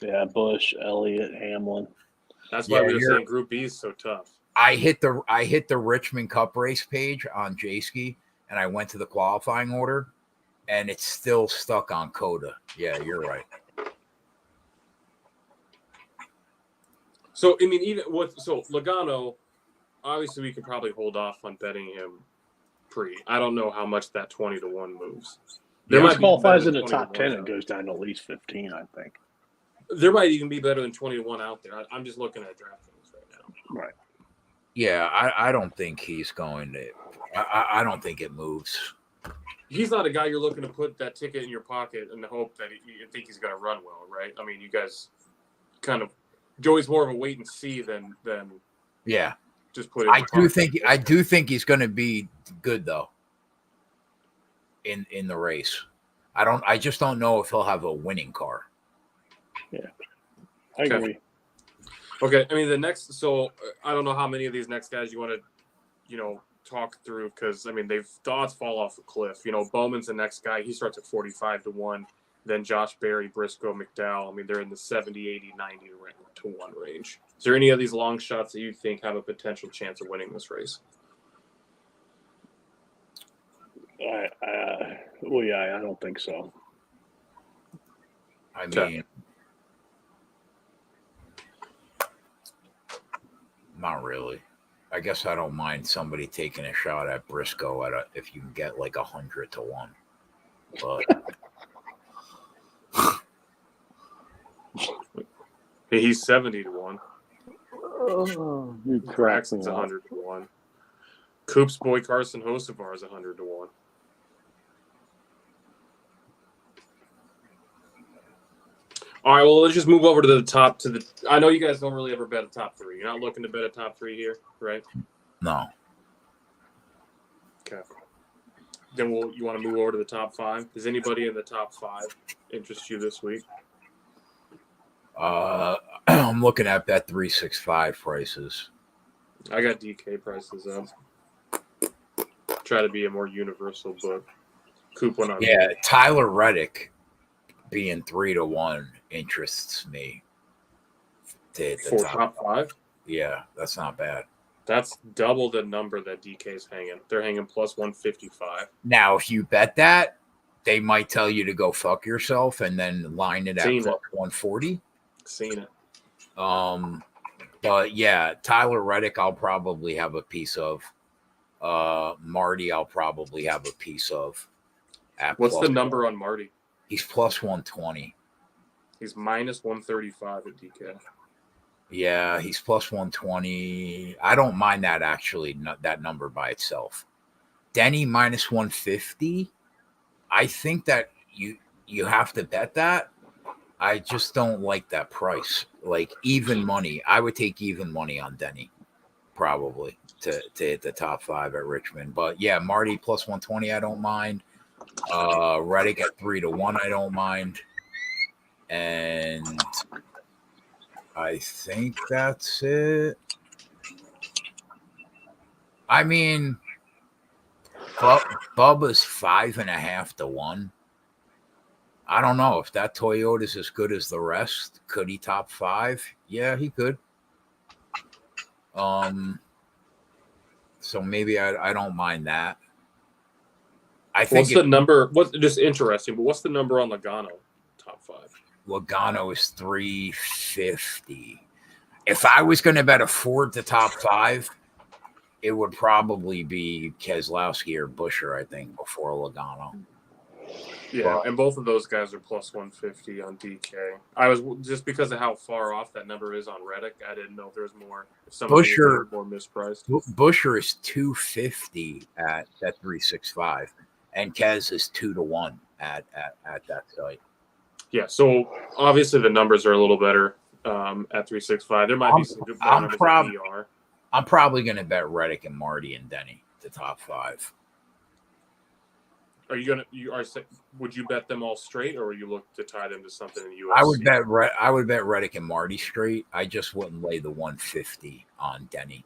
Yeah, Bush, Elliott, Hamlin. That's why we were saying Group B is so tough. I hit the Richmond Cup race page on J-Ski, and I went to the qualifying order, and it's still stuck on Coda. Yeah, you're right. So I mean, Logano, obviously we could probably hold off on betting him pre. I don't know how much that 20-1 moves. There might qualifies in the top 10 and goes down to at least 15, I think. There might even be better than 20-1 out there. I'm just looking at DraftKings right now. Right. Yeah, I don't think he's going to. I don't think it moves. He's not a guy you're looking to put that ticket in your pocket in the hope that you think he's going to run well, right? I mean, you guys kind of Joey's more of a wait and see than yeah. Just put it. I do think he's going to be good though. In the race, I just don't know if he'll have a winning car. Yeah, I agree. Okay, I mean the next. So I don't know how many of these next guys you want to, talk through because I mean the odds fall off a cliff. Bowman's the next guy. He starts at 45-1. Then Josh Berry, Briscoe, McDowell. I mean they're in the 70, 80, 90-1 range. Is there any of these long shots that you think have a potential chance of winning this race? I don't think so. I mean, not really. I guess I don't mind somebody taking a shot at Briscoe if you can get like 100-1. But he's 70-1. Oh, Craxton's 100-1. Coop's boy Carson Hocevar is 100-1. All right, well, let's just move over to the top. I know you guys don't really ever bet a top three. You're not looking to bet a top three here, right? No. Okay. Then you want to move over to the top five? Does anybody in the top five interest you this week? I'm looking at Bet365 prices. I got DK prices up. Try to be a more universal book. Coop went on. Yeah, Tyler Reddick being 3-1 interests me. For top five? Yeah, that's not bad. That's double the number that DK's hanging. They're hanging plus 155. Now, if you bet that, they might tell you to go fuck yourself and then line it at plus 140. Seen it. But yeah, Tyler Reddick, I'll probably have a piece of. Marty, I'll probably have a piece of. What's the number on Marty? He's plus 120. He's minus 135 at DK. Yeah, he's plus 120. I don't mind that actually, that number by itself. Denny minus 150. I think that you have to bet that. I just don't like that price. Like even money, I would take even money on Denny, probably to hit the top five at Richmond. But yeah, Marty plus 120, I don't mind. Reddick at 3-1, I don't mind. And I think that's it. I mean, Bubba's 5.5-1. I don't know if that Toyota's as good as the rest. Could he top five? Yeah, he could. So maybe I don't mind that. I think what's the number? What's just interesting? But what's the number on Logano top five? Logano is 350. If I was going to bet a Ford to top five, it would probably be Keselowski or Buescher, I think, before Logano. Yeah, and both of those guys are plus 150 on DK. I was just because of how far off that number is on Reddick. I didn't know if there was more. If somebody was more mispriced. Buescher is 250 at that 365, and Kez is 2-1 at that site. Yeah, so obviously the numbers are a little better at 365. There might be some good numbers at ER. I'm probably going to bet Reddick and Marty and Denny to top five. Are you gonna? Would you bet them all straight, or would you look to tie them to something in the UFC? I would bet Reddick and Marty straight. I just wouldn't lay the 150 on Denny.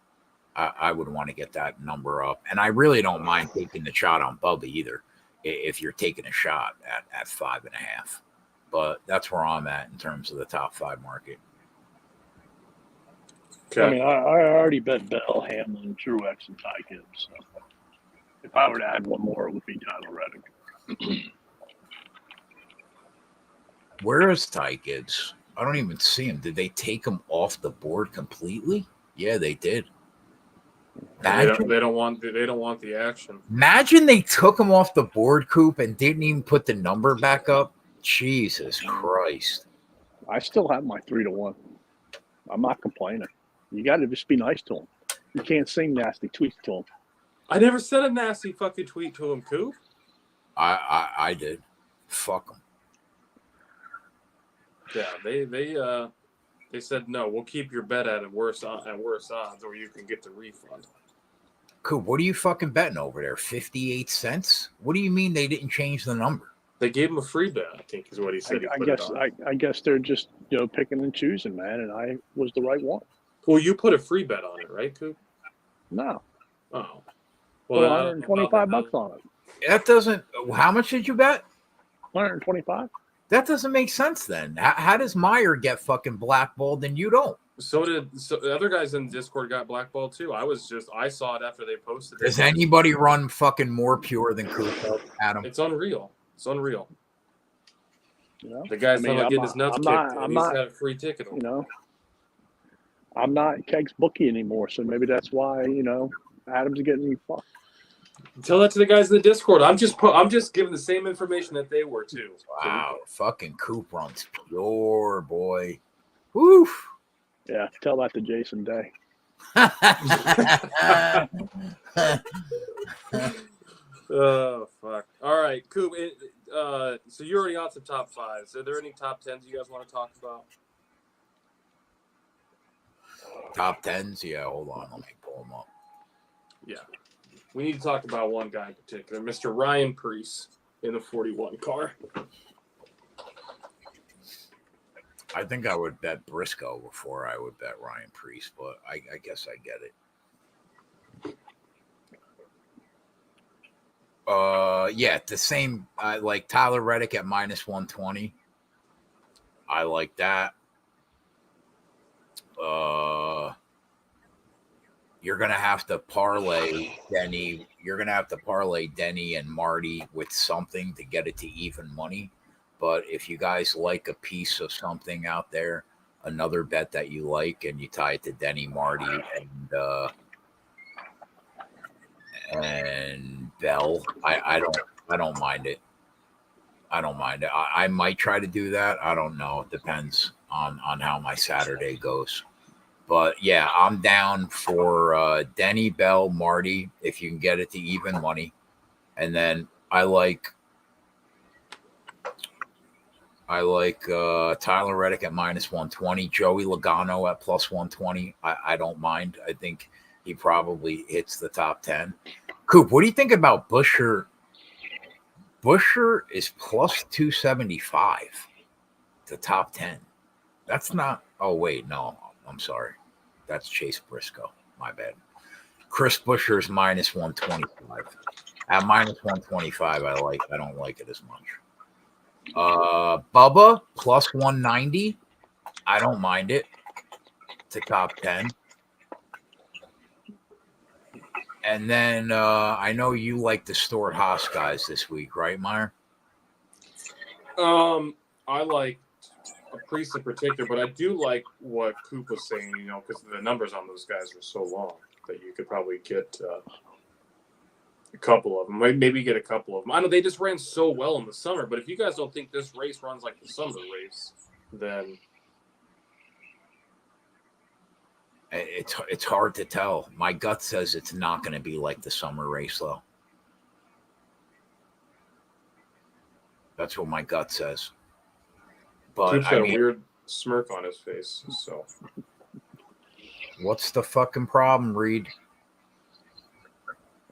I would want to get that number up, and I really don't mind taking the shot on Bubba either. If you're taking a shot at 5.5, but that's where I'm at in terms of the top 5 market. Okay. I mean, I already bet Bell, Hamlin, Truex, and Ty Gibbs. So if I were to add one more, it would be Tyler Reddick. Where is Ty Gibbs? I don't even see him. Did they take him off the board completely? Yeah, they did. They don't want the action. Imagine they took him off the board, Coop, and didn't even put the number back up. Jesus Christ! I still have my 3-1. I'm not complaining. You got to just be nice to him. You can't sing nasty tweets to him. I never said a nasty fucking tweet to him, Coop. I did. Fuck him. Yeah, they said no. We'll keep your bet at worse odds, or you can get the refund. Coop, what are you fucking betting over there? 58 cents? What do you mean they didn't change the number? They gave him a free bet, I think is what he said. I guess they're just picking and choosing, man, and I was the right one. Well, you put a free bet on it, right, Coop? No. Oh. Well, $125 on it. That doesn't. How much did you bet? 125. That doesn't make sense then. How does Meyer get fucking blackballed and you don't? So the other guys in Discord got blackballed too. I saw it after they posted it. Does anybody run fucking more pure than Coop, Adam? It's unreal. You know? The guy's not getting his nuts kicked. He's got a free ticket. You know, I'm not Keg's bookie anymore, so maybe that's why Adam's getting me fucked. Tell that to the guys in the Discord. I'm just giving the same information that they were too. Wow, fucking Coop runs pure, boy. Woof. Yeah, tell that to Jason Day. Oh fuck! All right, Coop. So you're already on some top 5s. Are there any top 10s you guys want to talk about? Top 10s? Yeah, hold on. Let me pull them up. Yeah. We need to talk about one guy in particular, Mr. Ryan Preece in the 41 car. I think I would bet Briscoe before I would bet Ryan Preece, but I guess I get it. Yeah, the same. Like Tyler Reddick at -120. I like that. You're gonna have to parlay Denny. You're gonna have to parlay Denny and Marty with something to get it to even money. But if you guys like a piece of something out there, another bet that you like, and you tie it to Denny, Marty, and Bell, I don't mind it. I don't mind it. I might try to do that. I don't know. It depends on how my Saturday goes. But yeah, I'm down for Denny, Bell, Marty, if you can get it to even money. And then I like Tyler Reddick at -120, Joey Logano at +120. I don't mind. I think he probably hits the top 10. Coop, what do you think about Busher? Busher is +275 to top 10. That's not. Oh wait, no, I'm sorry. That's Chase Briscoe. My bad. Chris Busher's -125. At -125, I don't like it as much. Bubba +190. I don't mind it to top 10. And then I know you like the Stuart Haas guys this week, right, Meyer? I like Priest in particular, but I do like what Coop was saying, because the numbers on those guys are so long that you could probably get a couple of them. Maybe get a couple of them. I know they just ran so well in the summer, but if you guys don't think this race runs like the summer race, then it's hard to tell. My gut says it's not going to be like the summer race, though. That's what my gut says. But Coop's got a weird smirk on his face. So, what's the fucking problem, Reed?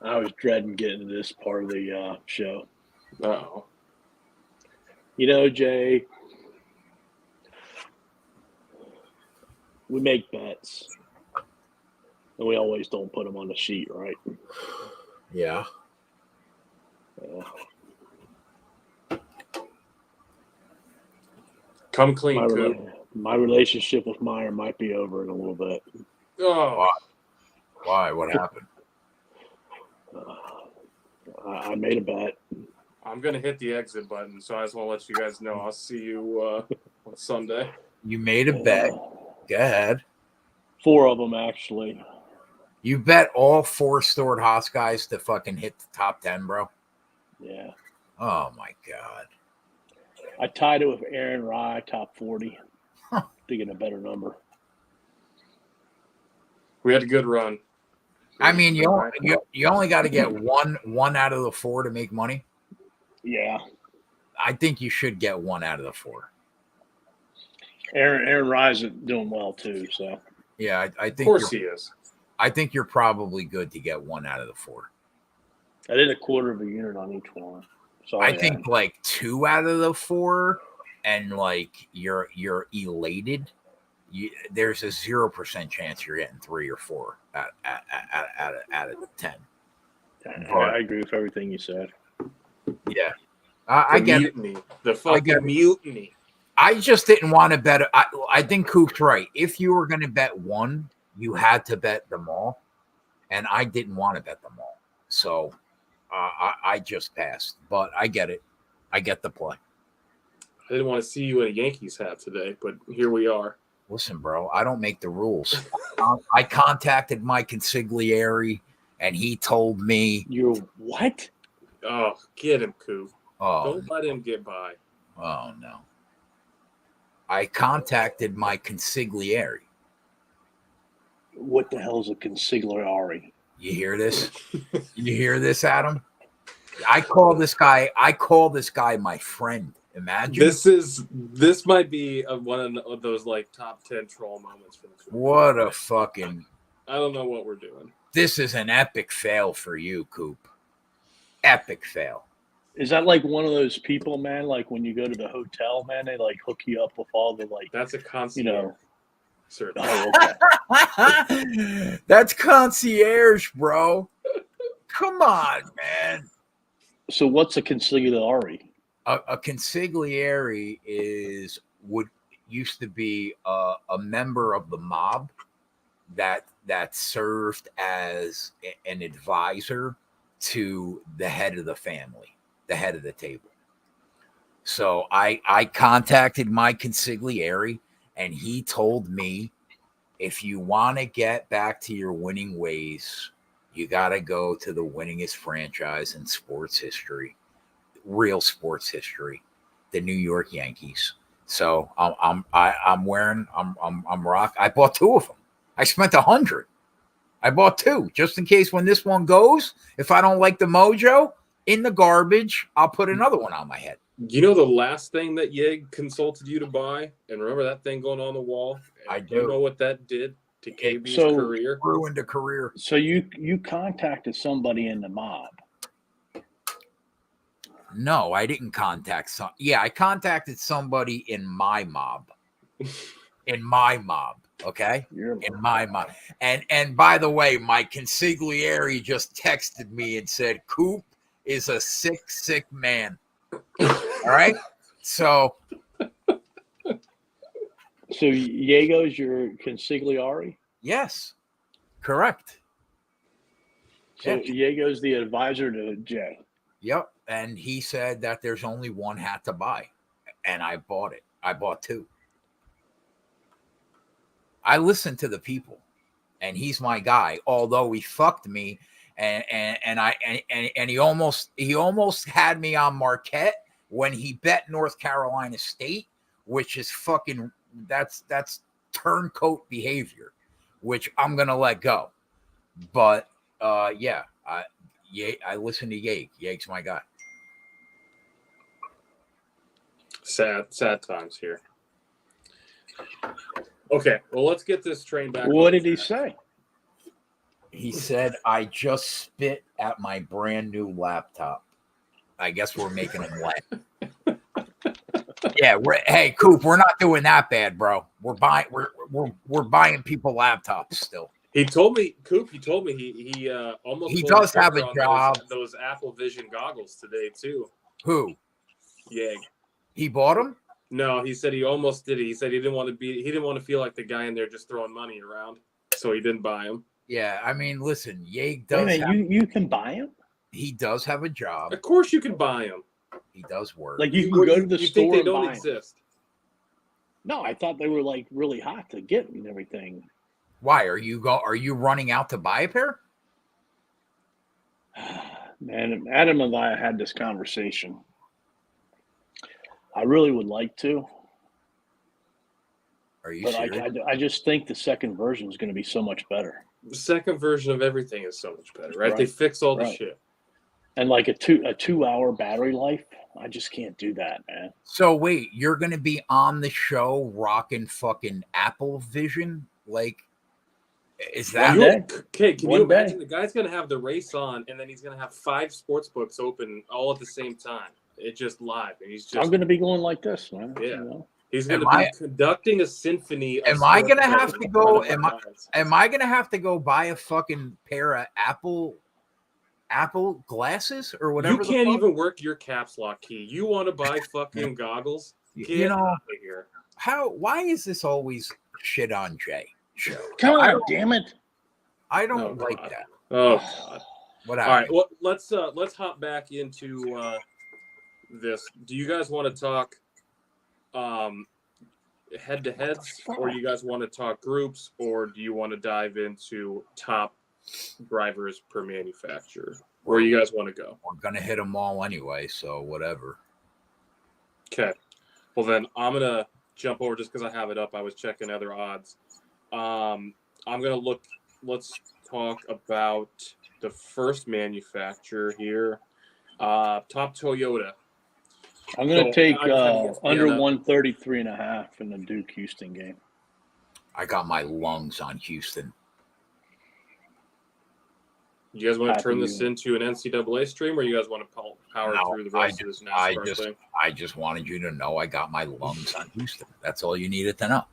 I was dreading getting to this part of the show. Uh-oh. You know, Jay, we make bets, and we always don't put them on the sheet, right? Yeah. Come clean, Coop. My relationship with Meyer might be over in a little bit. Oh, Why? What happened? I made a bet. I'm going to hit the exit button, so I just want to let you guys know. I'll see you on Sunday. You made a bet. Go ahead. 4 of them, actually. You bet all 4 Stored Haas guys to fucking hit the top 10, bro? Yeah. Oh, my God. I tied it with Aaron Rye, top 40. To get a better number. We had a good run. I mean, you only got to get one out of the 4 to make money. Yeah. I think you should get 1 out of the 4. Aaron Rye's doing well, too, so. Yeah, I think of course he is. I think you're probably good to get 1 out of the 4. I did a quarter of a unit on each one. So I think like 2 out of the 4, and like you're elated. There's a 0% chance you're getting 3 or 4 out of 10. I agree with everything you said. Yeah, I get mutiny. The fucking mutiny. I just didn't want to bet. I think Coop's right. If you were going to bet 1, you had to bet them all, and I didn't want to bet them all, so I just passed. But I get it. I get the play. I didn't want to see you in a Yankees hat today, but here we are. Listen, bro, I don't make the rules. I contacted my consigliere, and he told me. You're what? Oh, get him, Coop. Oh, don't let him get by. Oh, no. I contacted my consigliere. What the hell's a consigliere? You hear this? You hear this, Adam? I call this guy my friend. Imagine. This might be one of those like top 10 troll moments for the Coop. What a fucking. I don't know what we're doing. This is an epic fail for you, Coop. Epic fail. Is that like one of those people, man? Like when you go to the hotel, man, they like hook you up with all the like. That's a concierge. You know. Certainly. Oh, okay. That's concierge, bro. Come on, man. So what's a consigliere? A consigliere used to be a member of the mob that served as an advisor to the head of the family, the head of the table. So I contacted my consigliere, and he told me, if you want to get back to your winning ways, you got to go to the winningest franchise in sports history, real sports history, the New York Yankees. So I'm rock. I bought 2 of them. I spent $100. I bought 2 just in case when this one goes. If I don't like the mojo in the garbage, I'll put another one on my head. You know the last thing that Yeg consulted you to buy, and remember that thing going on the wall? I do. You know what that did to KB's career? Ruined a career. So you contacted somebody in the mob. No, I didn't contact I contacted somebody in my mob. In my mob, okay? In my mob. And by the way, my consigliere just texted me and said, Coop is a sick man. All right? So Diego's your consigliere? Yes. Correct. So Diego's the advisor to Jay. Yep. And he said that there's only 1 hat to buy. And I bought it. I bought 2. I listen to the people, and he's my guy, although he fucked me and he almost had me on Marquette when he bet North Carolina State, which is fucking that's turncoat behavior, which I'm gonna let go. But I listen to Yeg. Yeg's my guy. Sad times here. Okay, well, let's get this train back. What did he say? He said, I just spit at my brand new laptop. I guess we're making them wet. Yeah, hey Coop, we're not doing that bad, bro. We're buying people laptops still. He told me, Coop. He told me he almost. He pulled does the have a trigger on job. Those Apple Vision goggles today too. Who? Yeah. He bought them? No, he said he almost did it. He said he didn't want to feel like the guy in there just throwing money around, so he didn't buy them. Yeah, I mean, listen, Yeg Wait a does. minute, you can buy them? He does have a job. Of course, you can buy them. He does work. Like you can go to the you store think they and don't buy 'em. exist? No, I thought they were like really hot to get and everything. Why are you running out to buy a pair? Man, Adam and I had this conversation. I really would like to, Are you but serious? I just think the second version is going to be so much better. The second version of everything is so much better, right? They Right, fix all the right. shit. And like a 2 hour battery life, I just can't do that, man. So wait, you're gonna be on the show rocking fucking Apple Vision? Like, is that One day. Okay, can One you imagine day. the guy's gonna have the race on, and then he's gonna have 5 sports books open all at the same time? It just live, and he's I'm just going to be going like this, man. Yeah. You know? he's gonna Am be I- conducting a symphony. Of Am I sports gonna have betting to go? in front of my eyes. Am I gonna have to go buy a fucking pair of Apple glasses or whatever? You can't even work your caps lock key. You want to buy fucking goggles? Get You know, out of here. why is this always shit on Jay show? Come I on, don't- damn it. I Oh, don't like God. that. Oh God. Whatever. All right. Well, let's hop back into this. Do you guys want to talk head to heads, or you guys want to talk groups, or do you want to dive into top drivers per manufacturer? Where you guys want to go? We're gonna hit them all anyway, so whatever. Okay. Well, then I'm gonna jump over just because I have it up. I was checking other odds. I'm gonna look. Let's talk about the first manufacturer here. Top Toyota. I'm going to take I just had under ESPN up. 133.5 in the Duke Houston game. I got my lungs on Houston. You guys want to turn Happy this you. into an NCAA stream, or you guys want to power No, through the rest of this I NASCAR thing? just wanted you to know I got my lungs on Houston. That's all you needed to know.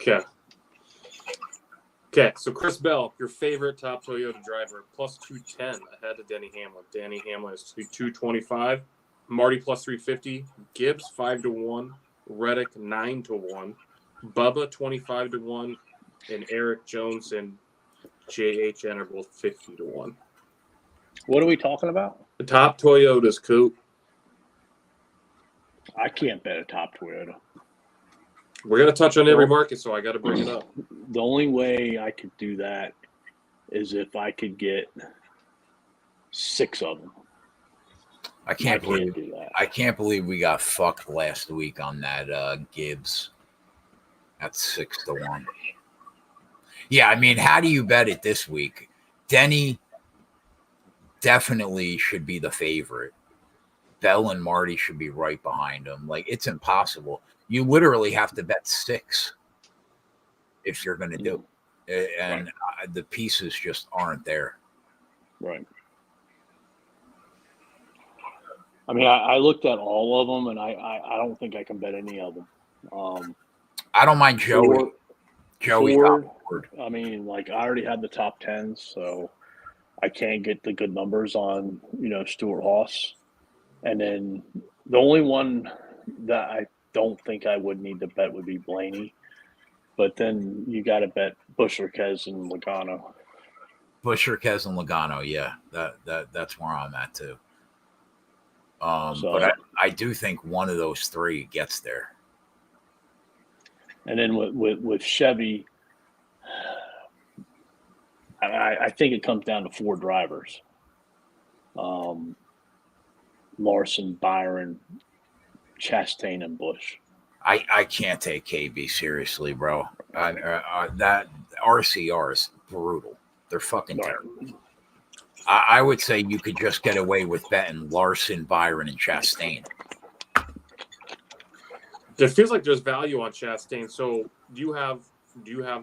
Okay. Okay, so Chris Bell, your favorite top Toyota driver, plus 210 ahead of Denny Hamlin. Danny Hamlin is 225. Marty plus 350. Gibbs 5-1. Reddick 9-1. Bubba 25-1. And Eric Jones and JHN are both 50-1. What are we talking about? The top Toyotas, Coop. I can't bet a top Toyota. We're going to touch on every market, so I got to bring it up. The only way I could do that is if I could get 6 of them. I can't believe do that. I can't believe we got fucked last week on that Gibbs. That's 6-1. Yeah, I mean, how do you bet it this week? Denny definitely should be the favorite. Bell and Marty should be right behind him. Like, it's impossible. You literally have to bet 6 if you're going to do it. And the pieces just aren't there. Right. I mean, I looked at all of them, and I don't think I can bet any of them. I don't mind Joey. Joey Ford, got Ford. I mean, like, I already had the top 10s, so I can't get the good numbers on, Stuart Haas. And then the only one that I don't think I would need to bet would be Blaney. But then you got to bet Buescher, Kez, and Logano. Buescher, Kez, and Logano, yeah. That's where I'm at, too. So- But I do think one of those 3 gets there. And then with Chevy, I think it comes down to 4 drivers. Larson, Byron, Chastain, and Busch. I can't take KB seriously, bro. That RCR is brutal. They're fucking terrible. I would say you could just get away with betting Larson, Byron, and Chastain. It feels like there's value on Chastain. So do you have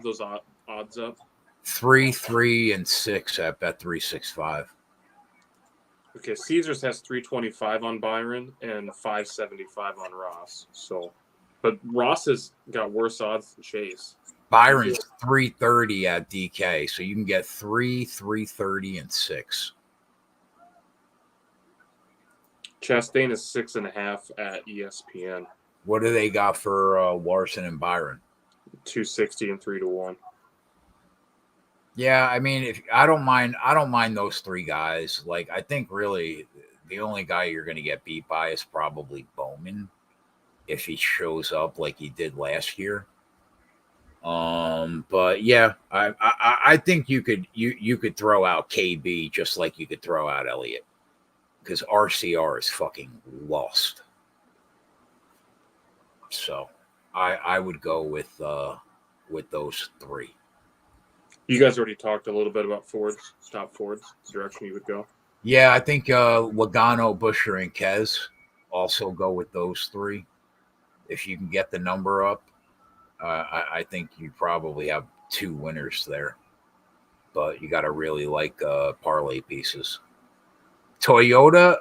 those odds up? 3, 3, and 6 at Bet365. Okay, Caesars has 325 on Byron and 575 on Ross. So, but Ross has got worse odds than Chase. Byron's 330 at DK, so you can get 330, and 6. Chastain is 6.5 at ESPN. What do they got for Larson and Byron? 260 and 3-1. Yeah, I mean, if I don't mind those three guys. Like, I think really the only guy you're going to get beat by is probably Bowman if he shows up like he did last year. But yeah, I think you could throw out KB just like you could throw out Elliott because RCR is fucking lost. So I would go with those three. You guys already talked a little bit about Fords, top Fords, direction you would go. Yeah, I think Logano, Buescher, and Kez also go with those three. If you can get the number up, I think you probably have 2 winners there. But you got to really like parlay pieces. Toyota,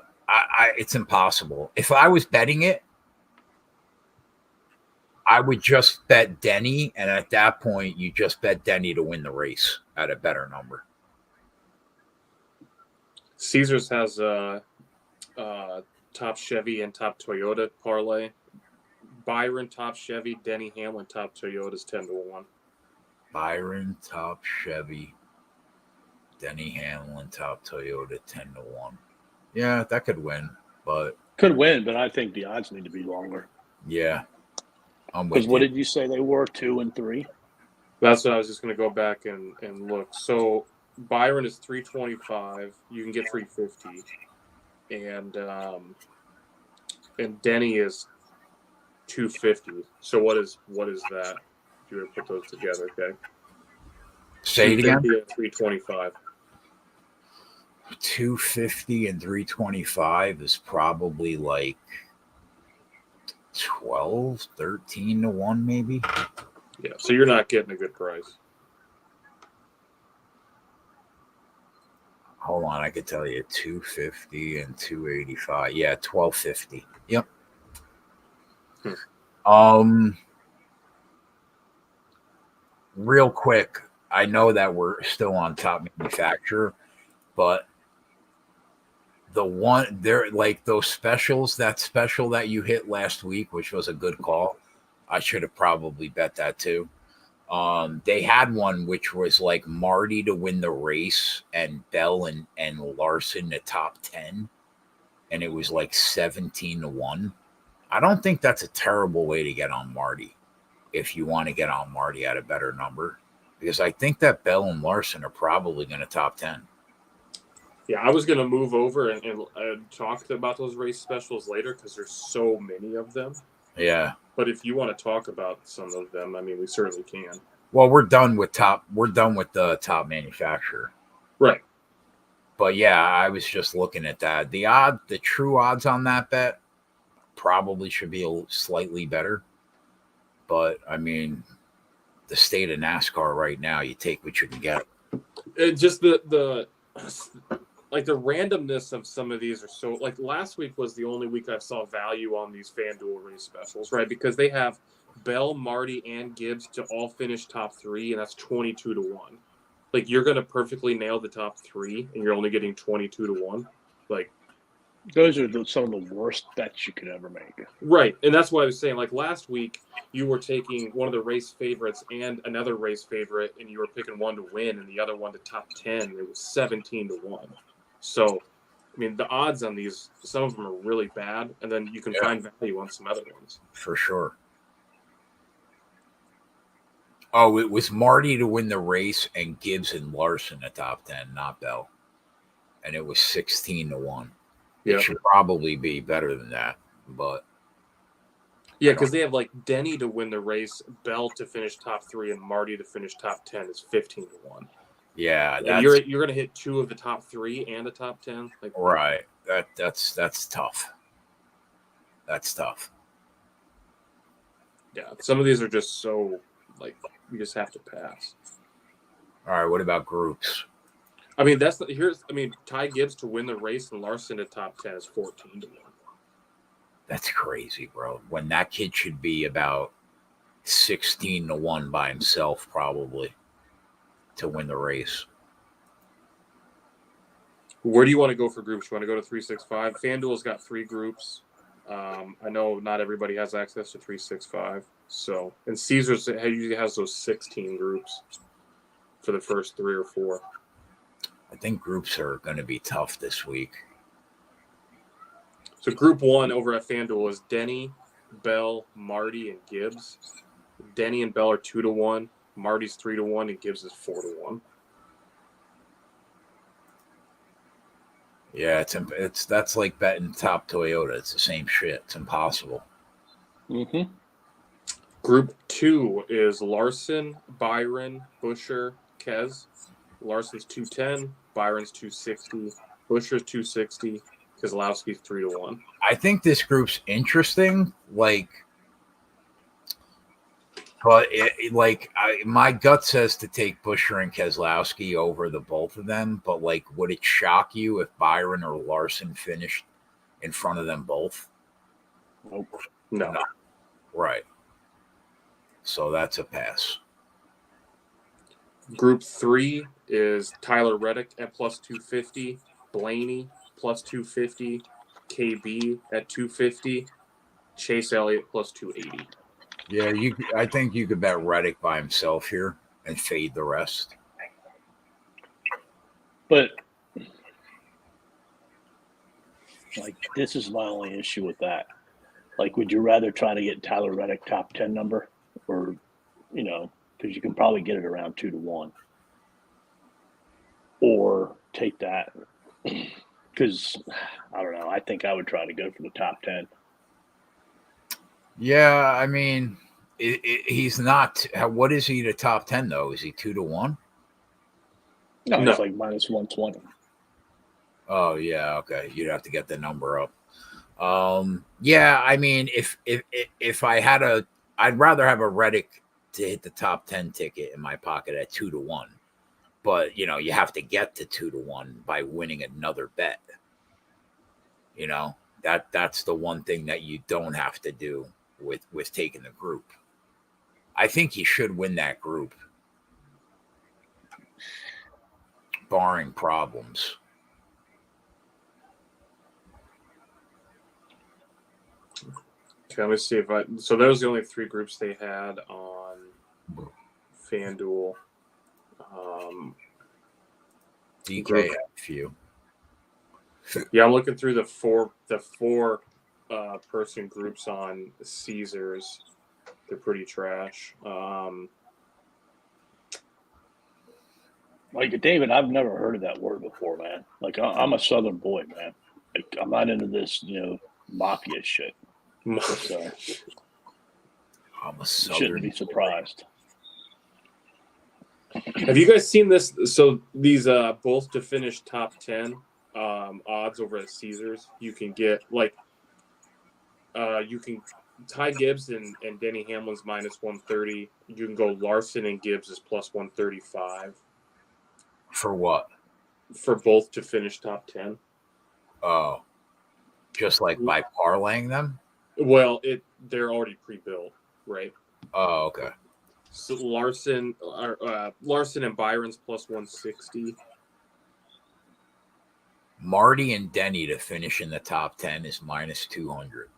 it's impossible. If I was betting it, I would just bet Denny, and at that point, you just bet Denny to win the race at a better number. Caesars has top Chevy and top Toyota parlay. Byron top Chevy, Denny Hamlin top Toyota is 10-1. Byron top Chevy, Denny Hamlin top Toyota 10-1. Yeah, that could win, but Could win, but I think the odds need to be longer. yeah. Because what did you say they were, 2 and 3? That's what I was just going to go back and look. So Byron is 325. You can get 350, and Denny is 250. So what is that? If you were to put those together, okay. Say it again. 325. 250 and 325 is probably like 12, 13-1, maybe. Yeah, so you're not getting a good price. Hold on, I could tell you 250 and 285. Yeah, 1250. Yep. Real quick, I know that we're still on top manufacturer, but the one there, like those specials, that special that you hit last week, which was a good call. I should have probably bet that too. They had one which was like Marty to win the race and Bell and Larson the top 10, and it was like 17-1. I don't think that's a terrible way to get on Marty if you want to get on Marty at a better number, because I think that Bell and Larson are probably going to top 10. Yeah, I was going to move over and talk about those race specials later because there's so many of them. Yeah. But if you want to talk about some of them, I mean, we certainly can. Well, we're done with the top manufacturer. Right. But yeah, I was just looking at that. The true odds on that bet probably should be slightly better. But I mean, the state of NASCAR right now, you take what you can get. It just the randomness of some of these are so, like, last week was the only week I saw value on these FanDuel race specials, right? Because they have Bell, Marty, and Gibbs to all finish top 3, and that's 22-1. Like, you're going to perfectly nail the top 3, and you're only getting 22-1. Like, those are some of the worst bets you could ever make. Right, and that's why I was saying, like, last week you were taking one of the race favorites and another race favorite, and you were picking one to win and the other one to top 10. It was 17-1. So, I mean, the odds on these, some of them are really bad, and then you can find value on some other ones. For sure. Oh, it was Marty to win the race and Gibbs and Larson the top 10, not Bell. And it was 16-1. Yeah. It should probably be better than that, but yeah, because they have like Denny to win the race, Bell to finish top 3, and Marty to finish top 10 is 15-1. Yeah, you're going to hit 2 of the top 3 and the top 10. Like, right. That's tough. That's tough. Yeah, some of these are just so, like, you just have to pass. All right, what about groups? I mean, Ty Gibbs to win the race and Larson to top 10 is 14 to 1. That's crazy, bro. When that kid should be about 16 to 1 by himself, probably, to win the race. Where do you want to go for groups? You want to go to 365? FanDuel's got 3 groups. I know not everybody has access to 365. So, and Caesars usually has those 16 groups for the first 3 or 4. I think groups are going to be tough this week. So Group 1 over at FanDuel is Denny, Bell, Marty, and Gibbs. Denny and Bell are 2 to 1. Marty's 3 to 1, and Gibbs is 4 to 1. Yeah, that's like betting top Toyota. It's the same shit. It's impossible. Mm-hmm. Group 2 is Larson, Byron, Busher, Kez. Larson's 210, Byron's 260, Busher's 260, Keselowski's 3 to 1. I think this group's interesting. Like, but my gut says to take Busher and Keselowski over the both of them. But like, would it shock you if Byron or Larson finished in front of them both? Nope. No. Right. So that's a pass. Group 3 is Tyler Reddick at plus 250, Blaney plus 250, KB at 250, Chase Elliott plus 280. Yeah, I think you could bet Reddick by himself here and fade the rest. But like, this is my only issue with that. Like, would you rather try to get Tyler Reddick top 10 number, or because you can probably get it around 2 to 1, or take that? Because I don't know. I think I would try to go for the top 10. Yeah, I mean, he's not. What is he to top 10 though? Is he 2 to 1? No, it's like minus 120. Oh yeah, okay. You'd have to get the number up. Yeah, I mean, if I had I'd rather have a Reddick to hit the top 10 ticket in my pocket at 2 to 1. But you have to get to 2 to 1 by winning another bet. That's the one thing that you don't have to do with taking the group. I think he should win that group, barring problems. Okay, let me see so those are the only 3 groups they had on FanDuel. DK had a few. Yeah, I'm looking through the four person groups on Caesars. They're pretty trash. Like, David, I've never heard of that word before, man. Like, I'm a Southern boy, man. Like, I'm not into this, mafia shit. So, I'm a Southern. Shouldn't be surprised. Have you guys seen this? So these both to finish top 10 odds over at Caesars, you can get Ty Gibbs and Denny Hamlin's minus 130. You can go Larson and Gibbs is plus 135. For what? For both to finish top 10. Oh, just like by parlaying them? Well, they're already pre-built, right? Oh, okay. So Larson and Byron's plus 160. Marty and Denny to finish in the top 10 is minus 200.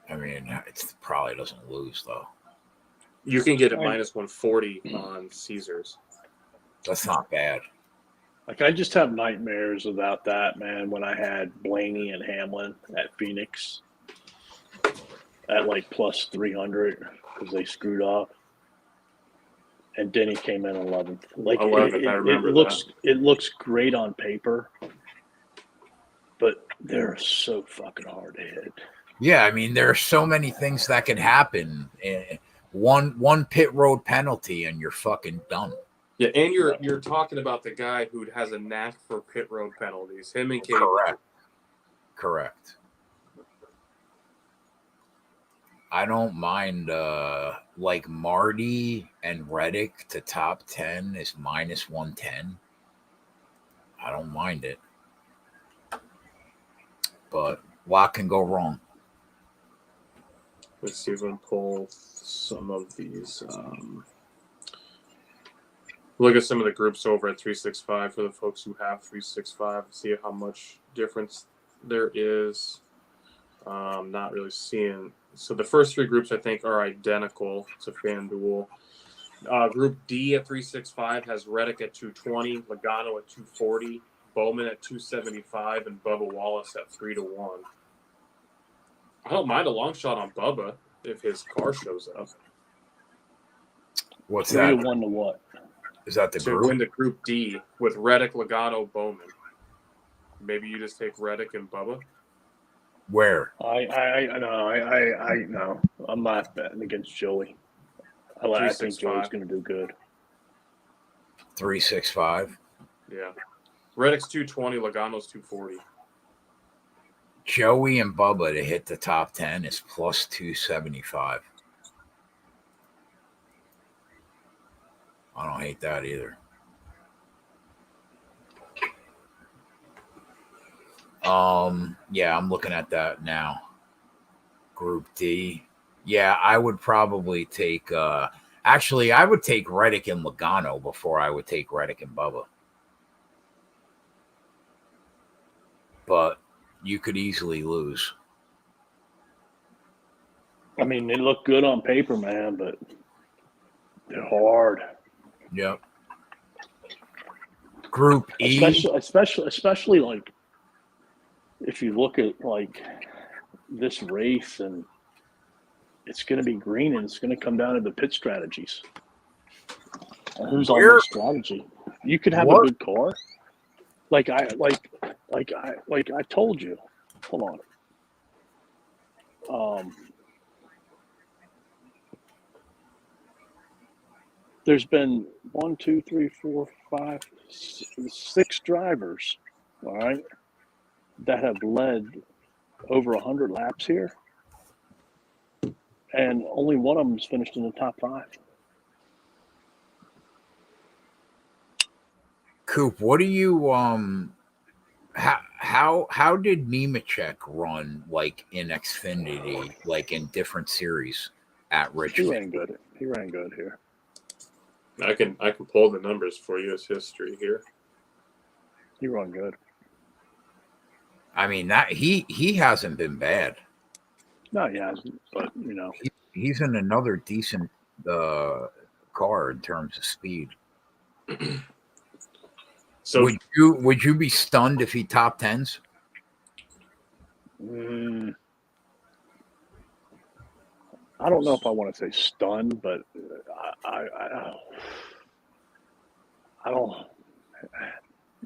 I mean, it probably doesn't lose, though. You can get it minus 140 on Caesars. That's not bad. Like, I just have nightmares about that, man, when I had Blaney and Hamlin at Phoenix at like plus 300 because they screwed up. And Denny came in 11th. Like, it looks great on paper, but they're so fucking hard to hit. Yeah, I mean, there are so many things that can happen. One pit road penalty and you're fucking done. Yeah, and you're talking about the guy who has a knack for pit road penalties. Him and KB. Correct. I don't mind like Marty and Reddick to top 10 is minus 110. I don't mind it. But a lot can go wrong. Let's see if we can pull some of these. Look at some of the groups over at 365 for the folks who have 365. See how much difference there is. Not really seeing. So the first three groups I think are identical. It's a FanDuel. Group D at 365 has Reddick at 220, Logano at 240, Bowman at 275, and Bubba Wallace at 3-1. I don't mind a long shot on Bubba if his car shows up. What's 3 that? to 1 to what? Is that the To group? win the Group D with Reddick, Logano, Bowman. Maybe you just take Reddick and Bubba. Where? I know. I'm not betting against Joey. I think 365. Joey's going to do good. 365. Yeah. Reddick's 220, Logano's 240. Joey and Bubba to hit the top 10 is plus 275. I don't hate that either. Yeah, I'm looking at that now. Group D. Yeah, I would probably take actually I would take Reddick and Logano before I would take Reddick and Bubba. But you could easily lose. I mean, they look good on paper, man, but they're hard. Yep. Group E. Especially like if you look at like this race, and it's going to be green, and it's going to come down to the pit strategies. And who's on what strategy? You could have a good car, like I told you. Hold on. There's been 1, 2, 3, 4, 5, 6 drivers, all right, that have led over 100 laps here, and only one of them's finished in the top 5. Coop, what do you how did Nemechek run like in Xfinity, like in different series at Richmond? He ran good here. I can pull the numbers for you as history here. He ran good. I mean that he hasn't been bad. No, he hasn't, but you know he's in another decent car in terms of speed. So would you be stunned if he top 10s? I don't know if I want to say stunned, but I don't.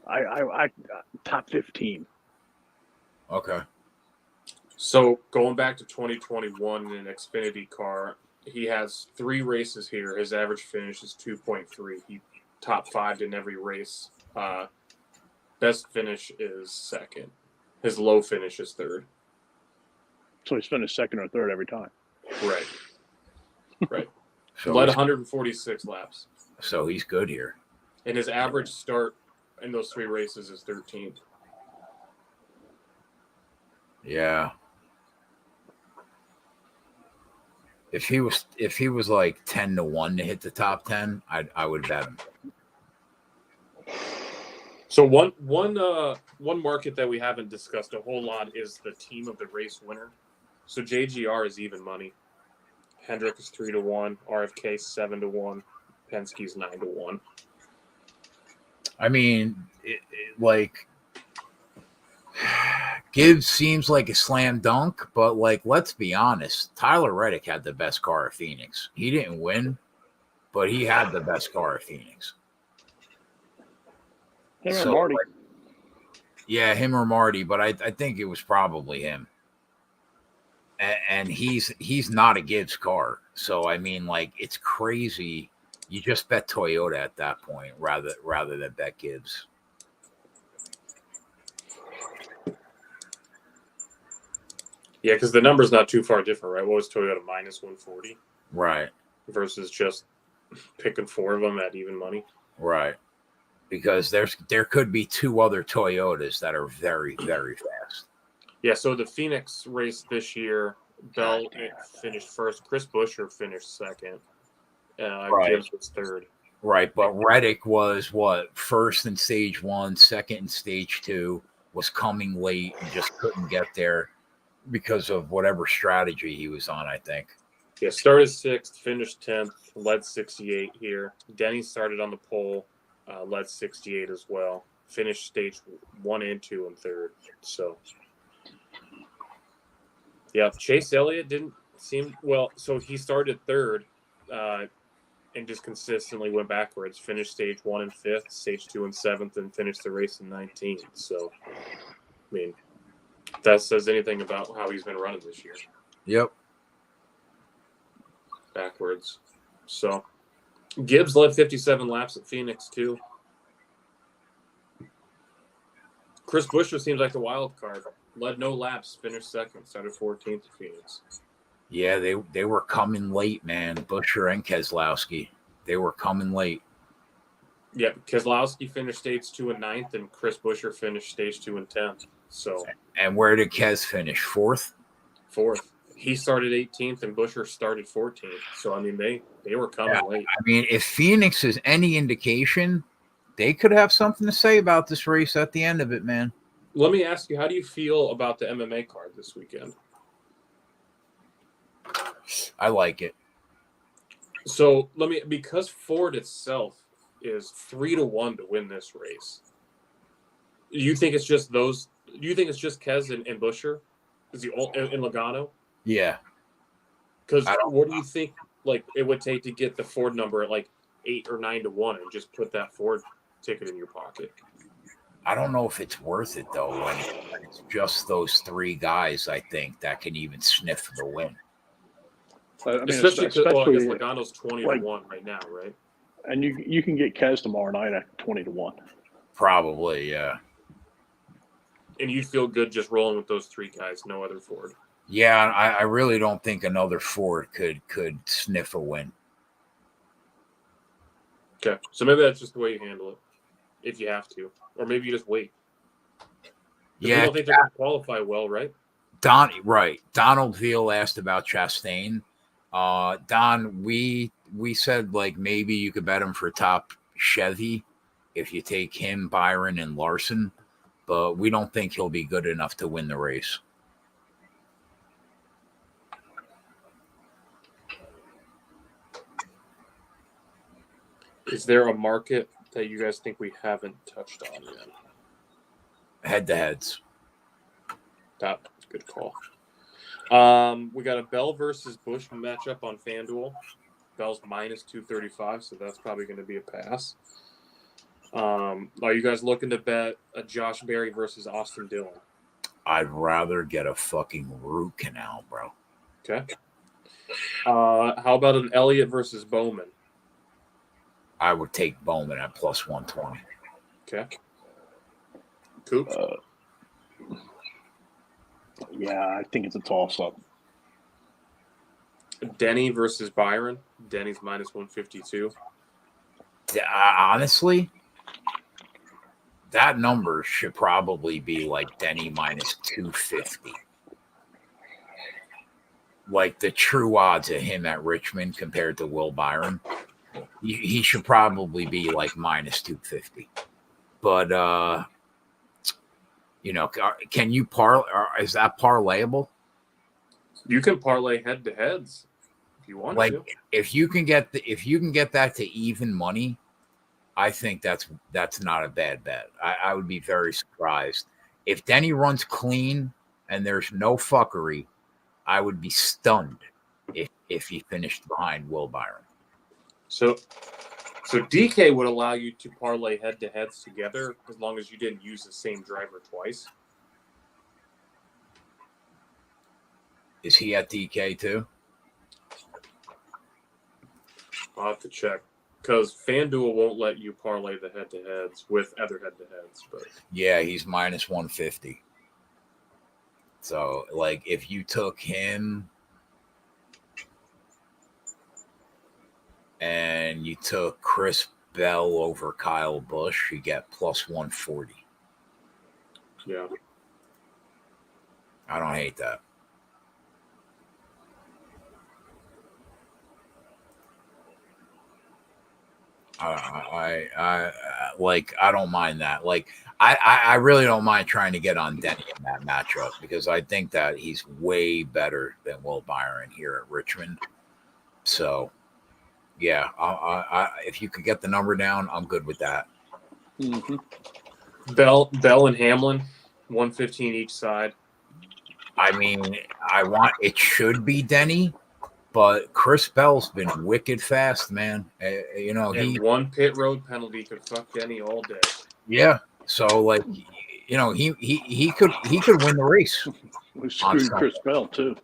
I top 15. Okay. So going back to 2021 in an Xfinity car, he has 3 races here. His average finish is 2.3. He top 5'd in every race. Best finish is 2nd. His low finish is 3rd. So he's finished 2nd or 3rd every time. Right. Right. So led 146 laps. So he's good here. And his average start in those 3 races is 13th. Yeah. If he was like 10 to 1 to hit the top 10, I would bet him. So one market that we haven't discussed a whole lot is the team of the race winner. So JGR is even money. Hendrick is 3-1, RFK 7-1, Penske's 9-1. I mean, like Gibbs seems like a slam dunk, but like let's be honest, Tyler Reddick had the best car at Phoenix. He didn't win, but he had the best car at Phoenix. Him or Marty? Yeah, him or Marty, but I think it was probably him. And he's not a Gibbs car. So, I mean, like, it's crazy. You just bet Toyota at that point rather than bet Gibbs. Yeah, because the number's not too far different, right? What was Toyota minus 140? Right. Versus just picking 4 of them at even money. Right. Because there could be 2 other Toyotas that are very, very fast. Yeah, so the Phoenix race this year, Bell finished first. Chris Buescher finished second. Right. Gibbs was third. Right, but Reddick was what? First in stage 1, second in stage 2, was coming late and just couldn't get there because of whatever strategy he was on, I think. Yeah, started 6th, finished 10th, led 68 here. Denny started on the pole, led 68 as well. Finished stage 1 and 2 and 3rd. So, yeah, Chase Elliott didn't seem well. So he started 3rd and just consistently went backwards. Finished stage 1 and 5th, stage 2 and 7th, and finished the race in 19th. So, I mean, if that says anything about how he's been running this year. Yep. Backwards. So Gibbs led 57 laps at Phoenix too. Chris Buescher seems like the wild card. Led no laps, finished second, started 14th at Phoenix. Yeah, they were coming late, man. Buescher and Keselowski. They were coming late. Yeah, Keselowski finished stage 2 and 9th, and Chris Buescher finished stage 2 and 10th. So, and where did Kes finish? 4th? 4th. He started 18th and Buescher started 14th. So, I mean, they were coming late. I mean, if Phoenix is any indication, they could have something to say about this race at the end of it, man. Let me ask you, how do you feel about the MMA card this weekend? I like it. So, because Ford itself is 3-1 to win this race. You think it's just those? Do you think it's just Kez and Buescher? Is in Logano? Yeah. Because what do you think? Like it would take to get the Ford number at like 8 or 9 to 1, and just put that Ford ticket in your pocket? I don't know if it's worth it though. When it's just those 3 guys, I think that can even sniff the win. I mean, especially I guess Logano's 20 to 1 right now, right? And you can get Kez tomorrow night at 20 to 1. Probably, yeah. And you feel good just rolling with those 3 guys, no other Ford. Yeah, I really don't think another Ford could sniff a win. Okay, so maybe that's just the way you handle it, if you have to, or maybe you just wait. Yeah, you don't think they're going to qualify well, right? Donald Veal asked about Chastain. Don, we said like maybe you could bet him for top Chevy if you take him, Byron, and Larson, but we don't think he'll be good enough to win the race. Is there a market that you guys think we haven't touched on yet? Head-to-heads. That's a good call. We got a Bell versus Busch matchup on FanDuel. Bell's minus 235, so that's probably going to be a pass. Are you guys looking to bet a Josh Berry versus Austin Dillon? I'd rather get a fucking root canal, bro. Okay. How about an Elliott versus Bowman? I would take Bowman at plus 120. Okay. Coop? Yeah, I think it's a toss-up. Denny versus Byron. Denny's minus 152. Honestly, that number should probably be like Denny minus 250. Like the true odds of him at Richmond compared to Will Byron. He should probably be like minus 250. But, can you is that parlayable? You can parlay head-to-heads if you want to. If you can get that to even money, I think that's not a bad bet. I would be very surprised. If Denny runs clean and there's no fuckery, I would be stunned if he finished behind Will Byron. So DK would allow you to parlay head-to-heads together as long as you didn't use the same driver twice. Is he at DK too? I'll have to check because FanDuel won't let you parlay the head-to-heads with other head-to-heads. But yeah, he's minus 150. So, like, if you took him and you took Chris Bell over Kyle Busch, you get plus 140. Yeah. I don't hate that. I like. I don't mind that. Like, I really don't mind trying to get on Denny in that matchup because I think that he's way better than Will Byron here at Richmond. So, yeah, if you could get the number down, I'm good with that. Mm-hmm. Bell and Hamlin, 115 each side. I mean, it should be Denny, but Chris Bell's been wicked fast, man. And one pit road penalty could fuck Denny all day. Yeah. So, like, he could win the race. We screwed Chris Bell too.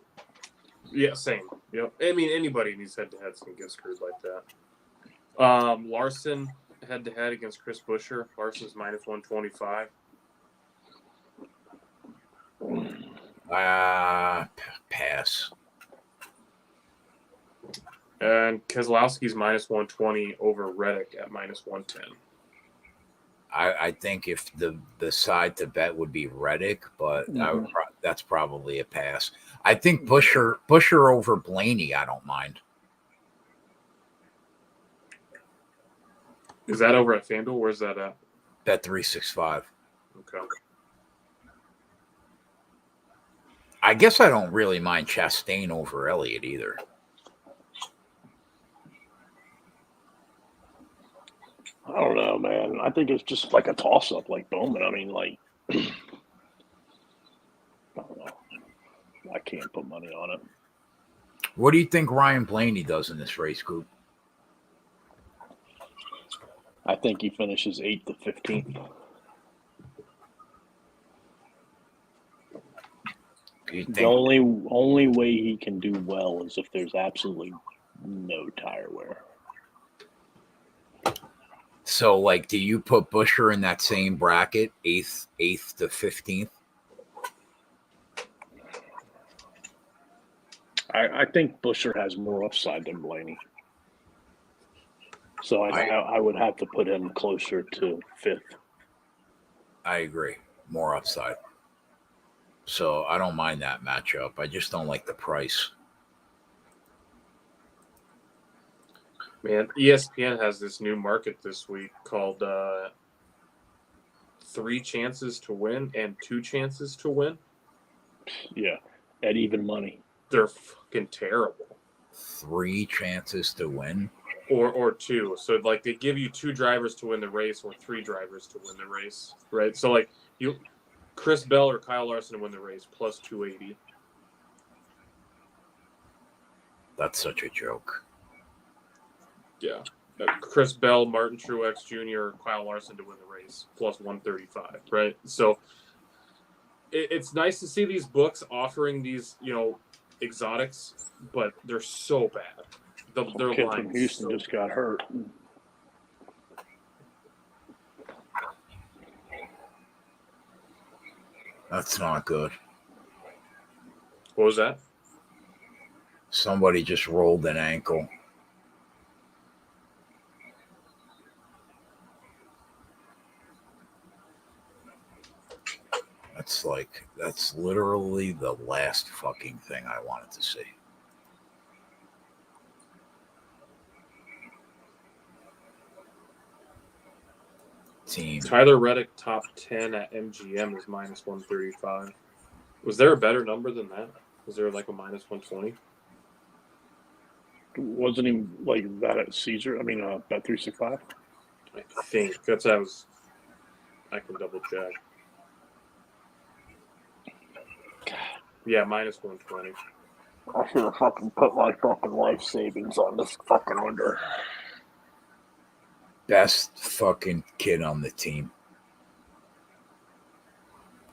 Yeah, same. Yep. I mean, anybody in these head-to-heads can get screwed like that. Larson head-to-head against Chris Buescher. Larson's minus 125. Pass. And Keselowski's minus 120 over Reddick at minus 110. I think if the side to bet would be Reddick, but that's probably a pass. I think Buescher over Blaney, I don't mind. Is that over at FanDuel? Where's that at? Bet 365. Okay. I guess I don't really mind Chastain over Elliott either. I don't know, man. I think it's just like a toss-up, like Bowman. I mean, like, I don't know. I can't put money on it. What do you think Ryan Blaney does in this race, Coop? I think he finishes 8th to 15th. The only way he can do well is if there's absolutely no tire wear. So, like, do you put Buescher in that same bracket, 8th to 15th? I think Buescher has more upside than Blaney. So I would have to put him closer to 5th. I agree. More upside. So I don't mind that matchup. I just don't like the price. Man, ESPN has this new market this week called 3 chances to win and 2 chances to win. Yeah, at even money. They're fucking terrible. 3 chances to win? Or 2. So, like, they give you 2 drivers to win the race or 3 drivers to win the race, right? So, like, Chris Bell or Kyle Larson to win the race, plus 280. That's such a joke. Yeah. Chris Bell, Martin Truex Jr., Kyle Larson to win the race, plus 135, right? So it's nice to see these books offering these, exotics, but they're so bad. Their kid line from Houston just got hurt. That's not good. What was that? Somebody just rolled an ankle. That's literally the last fucking thing I wanted to see. Team. Tyler Reddick top 10 at MGM is minus 135. Was there a better number than that? Was there like a minus 120? Wasn't he like that at Caesar? I mean, Bet 365? I think. That's how I can double check. Yeah, minus 120. I should have fucking put my fucking life savings on this fucking under. Best fucking kid on the team.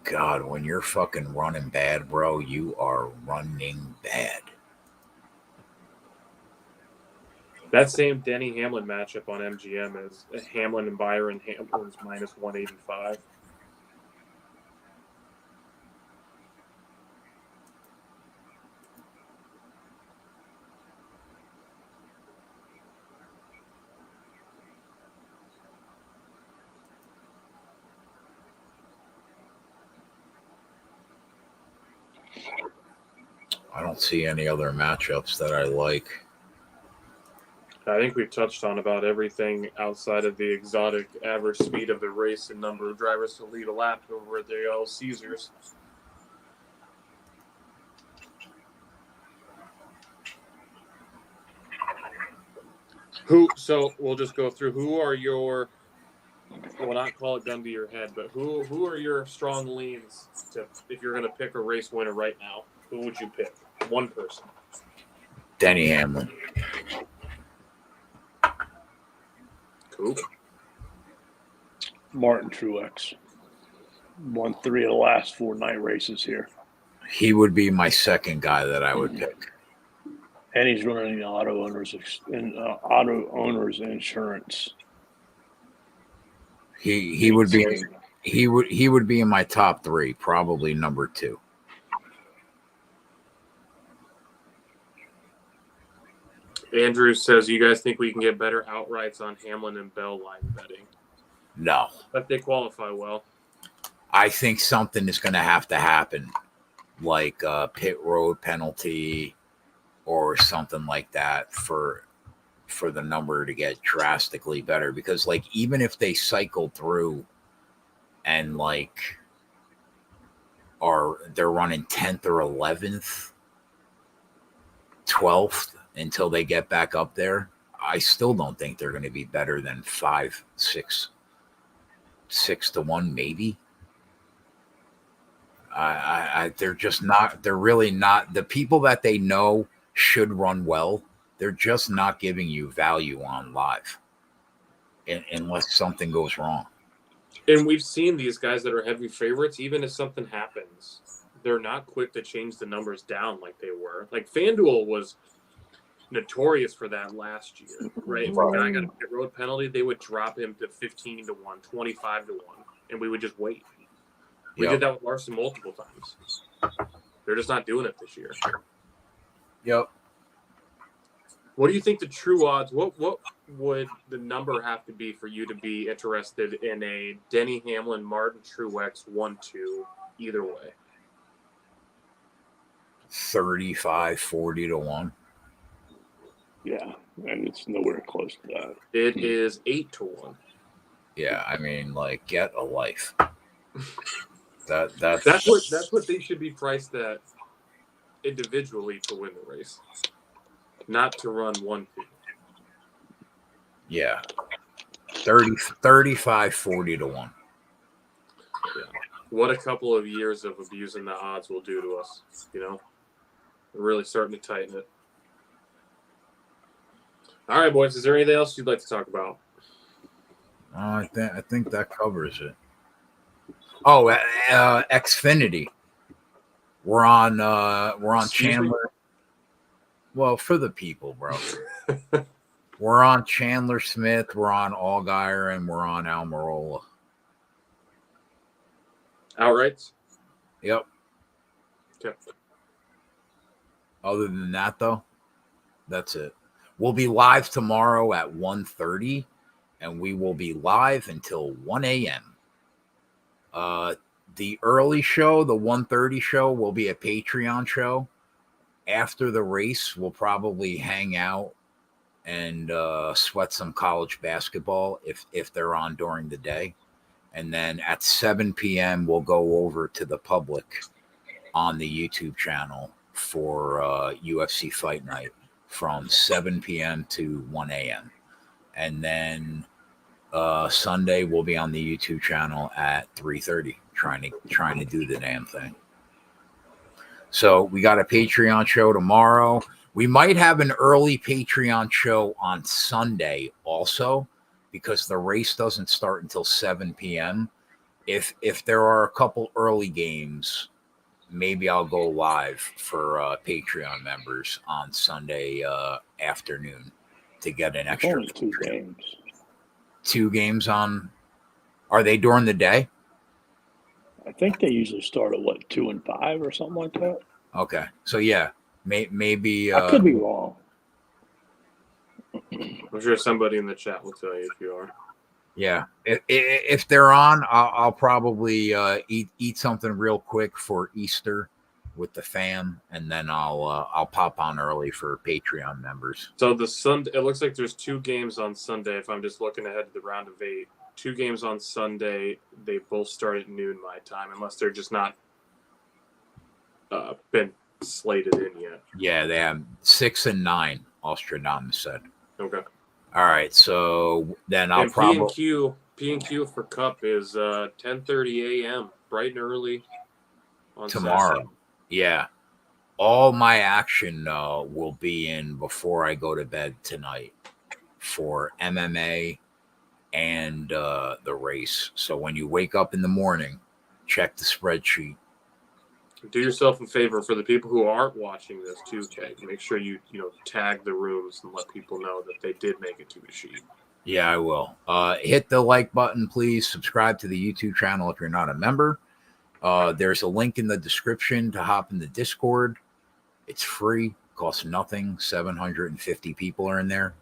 God, when you're fucking running bad, bro, you are running bad. That same Denny Hamlin matchup on MGM is Hamlin and Byron. Hamlin's minus 185. I don't see any other matchups that I like. I think we've touched on about everything outside of the exotic average speed of the race and number of drivers to lead a lap over at the Caesars. So we'll just go through. Who are your, we'll not call it gun to your head, but who are your strong leans to, if you're going to pick a race winner right now? Who would you pick? One person. Denny Hamlin. Coop. Martin Truex. Won 3 of the last 4 night races here. He would be my second guy that I would pick. And he's running the auto owners insurance. He would be in my top 3, probably number 2. Andrew says, you guys think we can get better outrights on Hamlin and Bell line betting? No. But they qualify well. I think something is going to have to happen, like a pit road penalty or something like that for the number to get drastically better. Because, like, even if they cycle through and, like, they're running 10th or 11th, 12th until they get back up there, I still don't think they're going to be better than 5, 6 to 1, maybe. They're just not. They're really not. The people that they know should run well. They're just not giving you value on live, unless something goes wrong. And we've seen these guys that are heavy favorites. Even if something happens, they're not quick to change the numbers down like they were. Like FanDuel was notorious for that last year, right? If a guy got a pit road penalty, they would drop him to 15 to 1, 25 to 1, and we would just wait. We did that with Larson multiple times. They're just not doing it this year. Yep. What do you think the true odds? What would the number have to be for you to be interested in a Denny Hamlin, Martin Truex 1-2 either way? 35, 40 to 1. Yeah, and it's nowhere close to that. It is 8 to 1. Yeah, I mean, like, get a life. That's what they should be priced at individually to win the race, not to run 1-2. Yeah, 35, 40 to 1. Yeah, what a couple of years of abusing the odds will do to us. You know, we're really starting to tighten it. All right, boys. Is there anything else you'd like to talk about? I think that covers it. Oh, Xfinity. We're on Chandler. Well, for the people, bro. We're on Chandler Smith. We're on Allgaier, and we're on Almirola. Outrights? Yep. Okay. Other than that, though, that's it. We'll be live tomorrow at 1:30, and we will be live until 1 a.m. The early show, the 1:30 show, will be a Patreon show. After the race, we'll probably hang out and sweat some college basketball if they're on during the day. And then at 7 p.m., we'll go over to the public on the YouTube channel for UFC Fight Night from 7 p.m. to 1 a.m. And then Sunday we'll be on the YouTube channel at 3:30 trying to do the damn thing. So we got a Patreon show tomorrow. We might have an early Patreon show on Sunday also, because the race doesn't start until 7 p.m. If there are a couple early games, maybe I'll go live for Patreon members on Sunday afternoon to get an extra. Only 2 games. 2 games on. Are they during the day? I think they usually start at 2 and 5 or something like that. Okay, so yeah, maybe. I could be wrong. I'm sure somebody in the chat will tell you if you are. Yeah, if they're on, I'll probably eat something real quick for Easter, with the fam, and then I'll pop on early for Patreon members. So the Sunday, it looks like there's 2 games on Sunday. If I'm just looking ahead to the round of 8, 2 games on Sunday. They both start at noon my time, unless they're just not been slated in yet. Yeah, they have 6 and 9. Ostradamus said. Okay. All right, so then I'll And probably P&Q for Cup is 10:30 a.m. bright and early on tomorrow. Saturday. Yeah, all my action will be in before I go to bed tonight for MMA and the race. So when you wake up in the morning, check the spreadsheet. Do yourself a favor for the people who aren't watching this too, Keg. Make sure you tag the rooms and let people know that they did make it to the sheet. Yeah, I will. Hit the like button, please. Subscribe to the YouTube channel if you're not a member. There's a link in the description to hop in the Discord. It's free, costs nothing. 750 people are in there.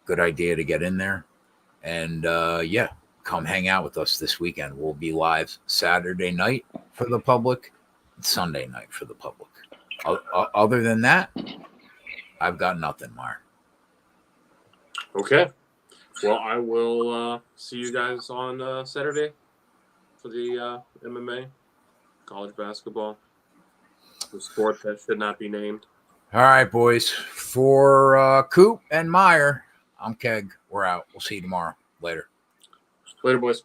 Good idea to get in there. And yeah, come hang out with us this weekend. We'll be live Saturday night for the public, Sunday night for the public. Other than that, I've got nothing, Mar. Okay. Well, I will see you guys on Saturday for the MMA, college basketball, the sport that should not be named. All right, boys. For Coop and Meyer, I'm Keg. We're out. We'll see you tomorrow. Later. Later, boys.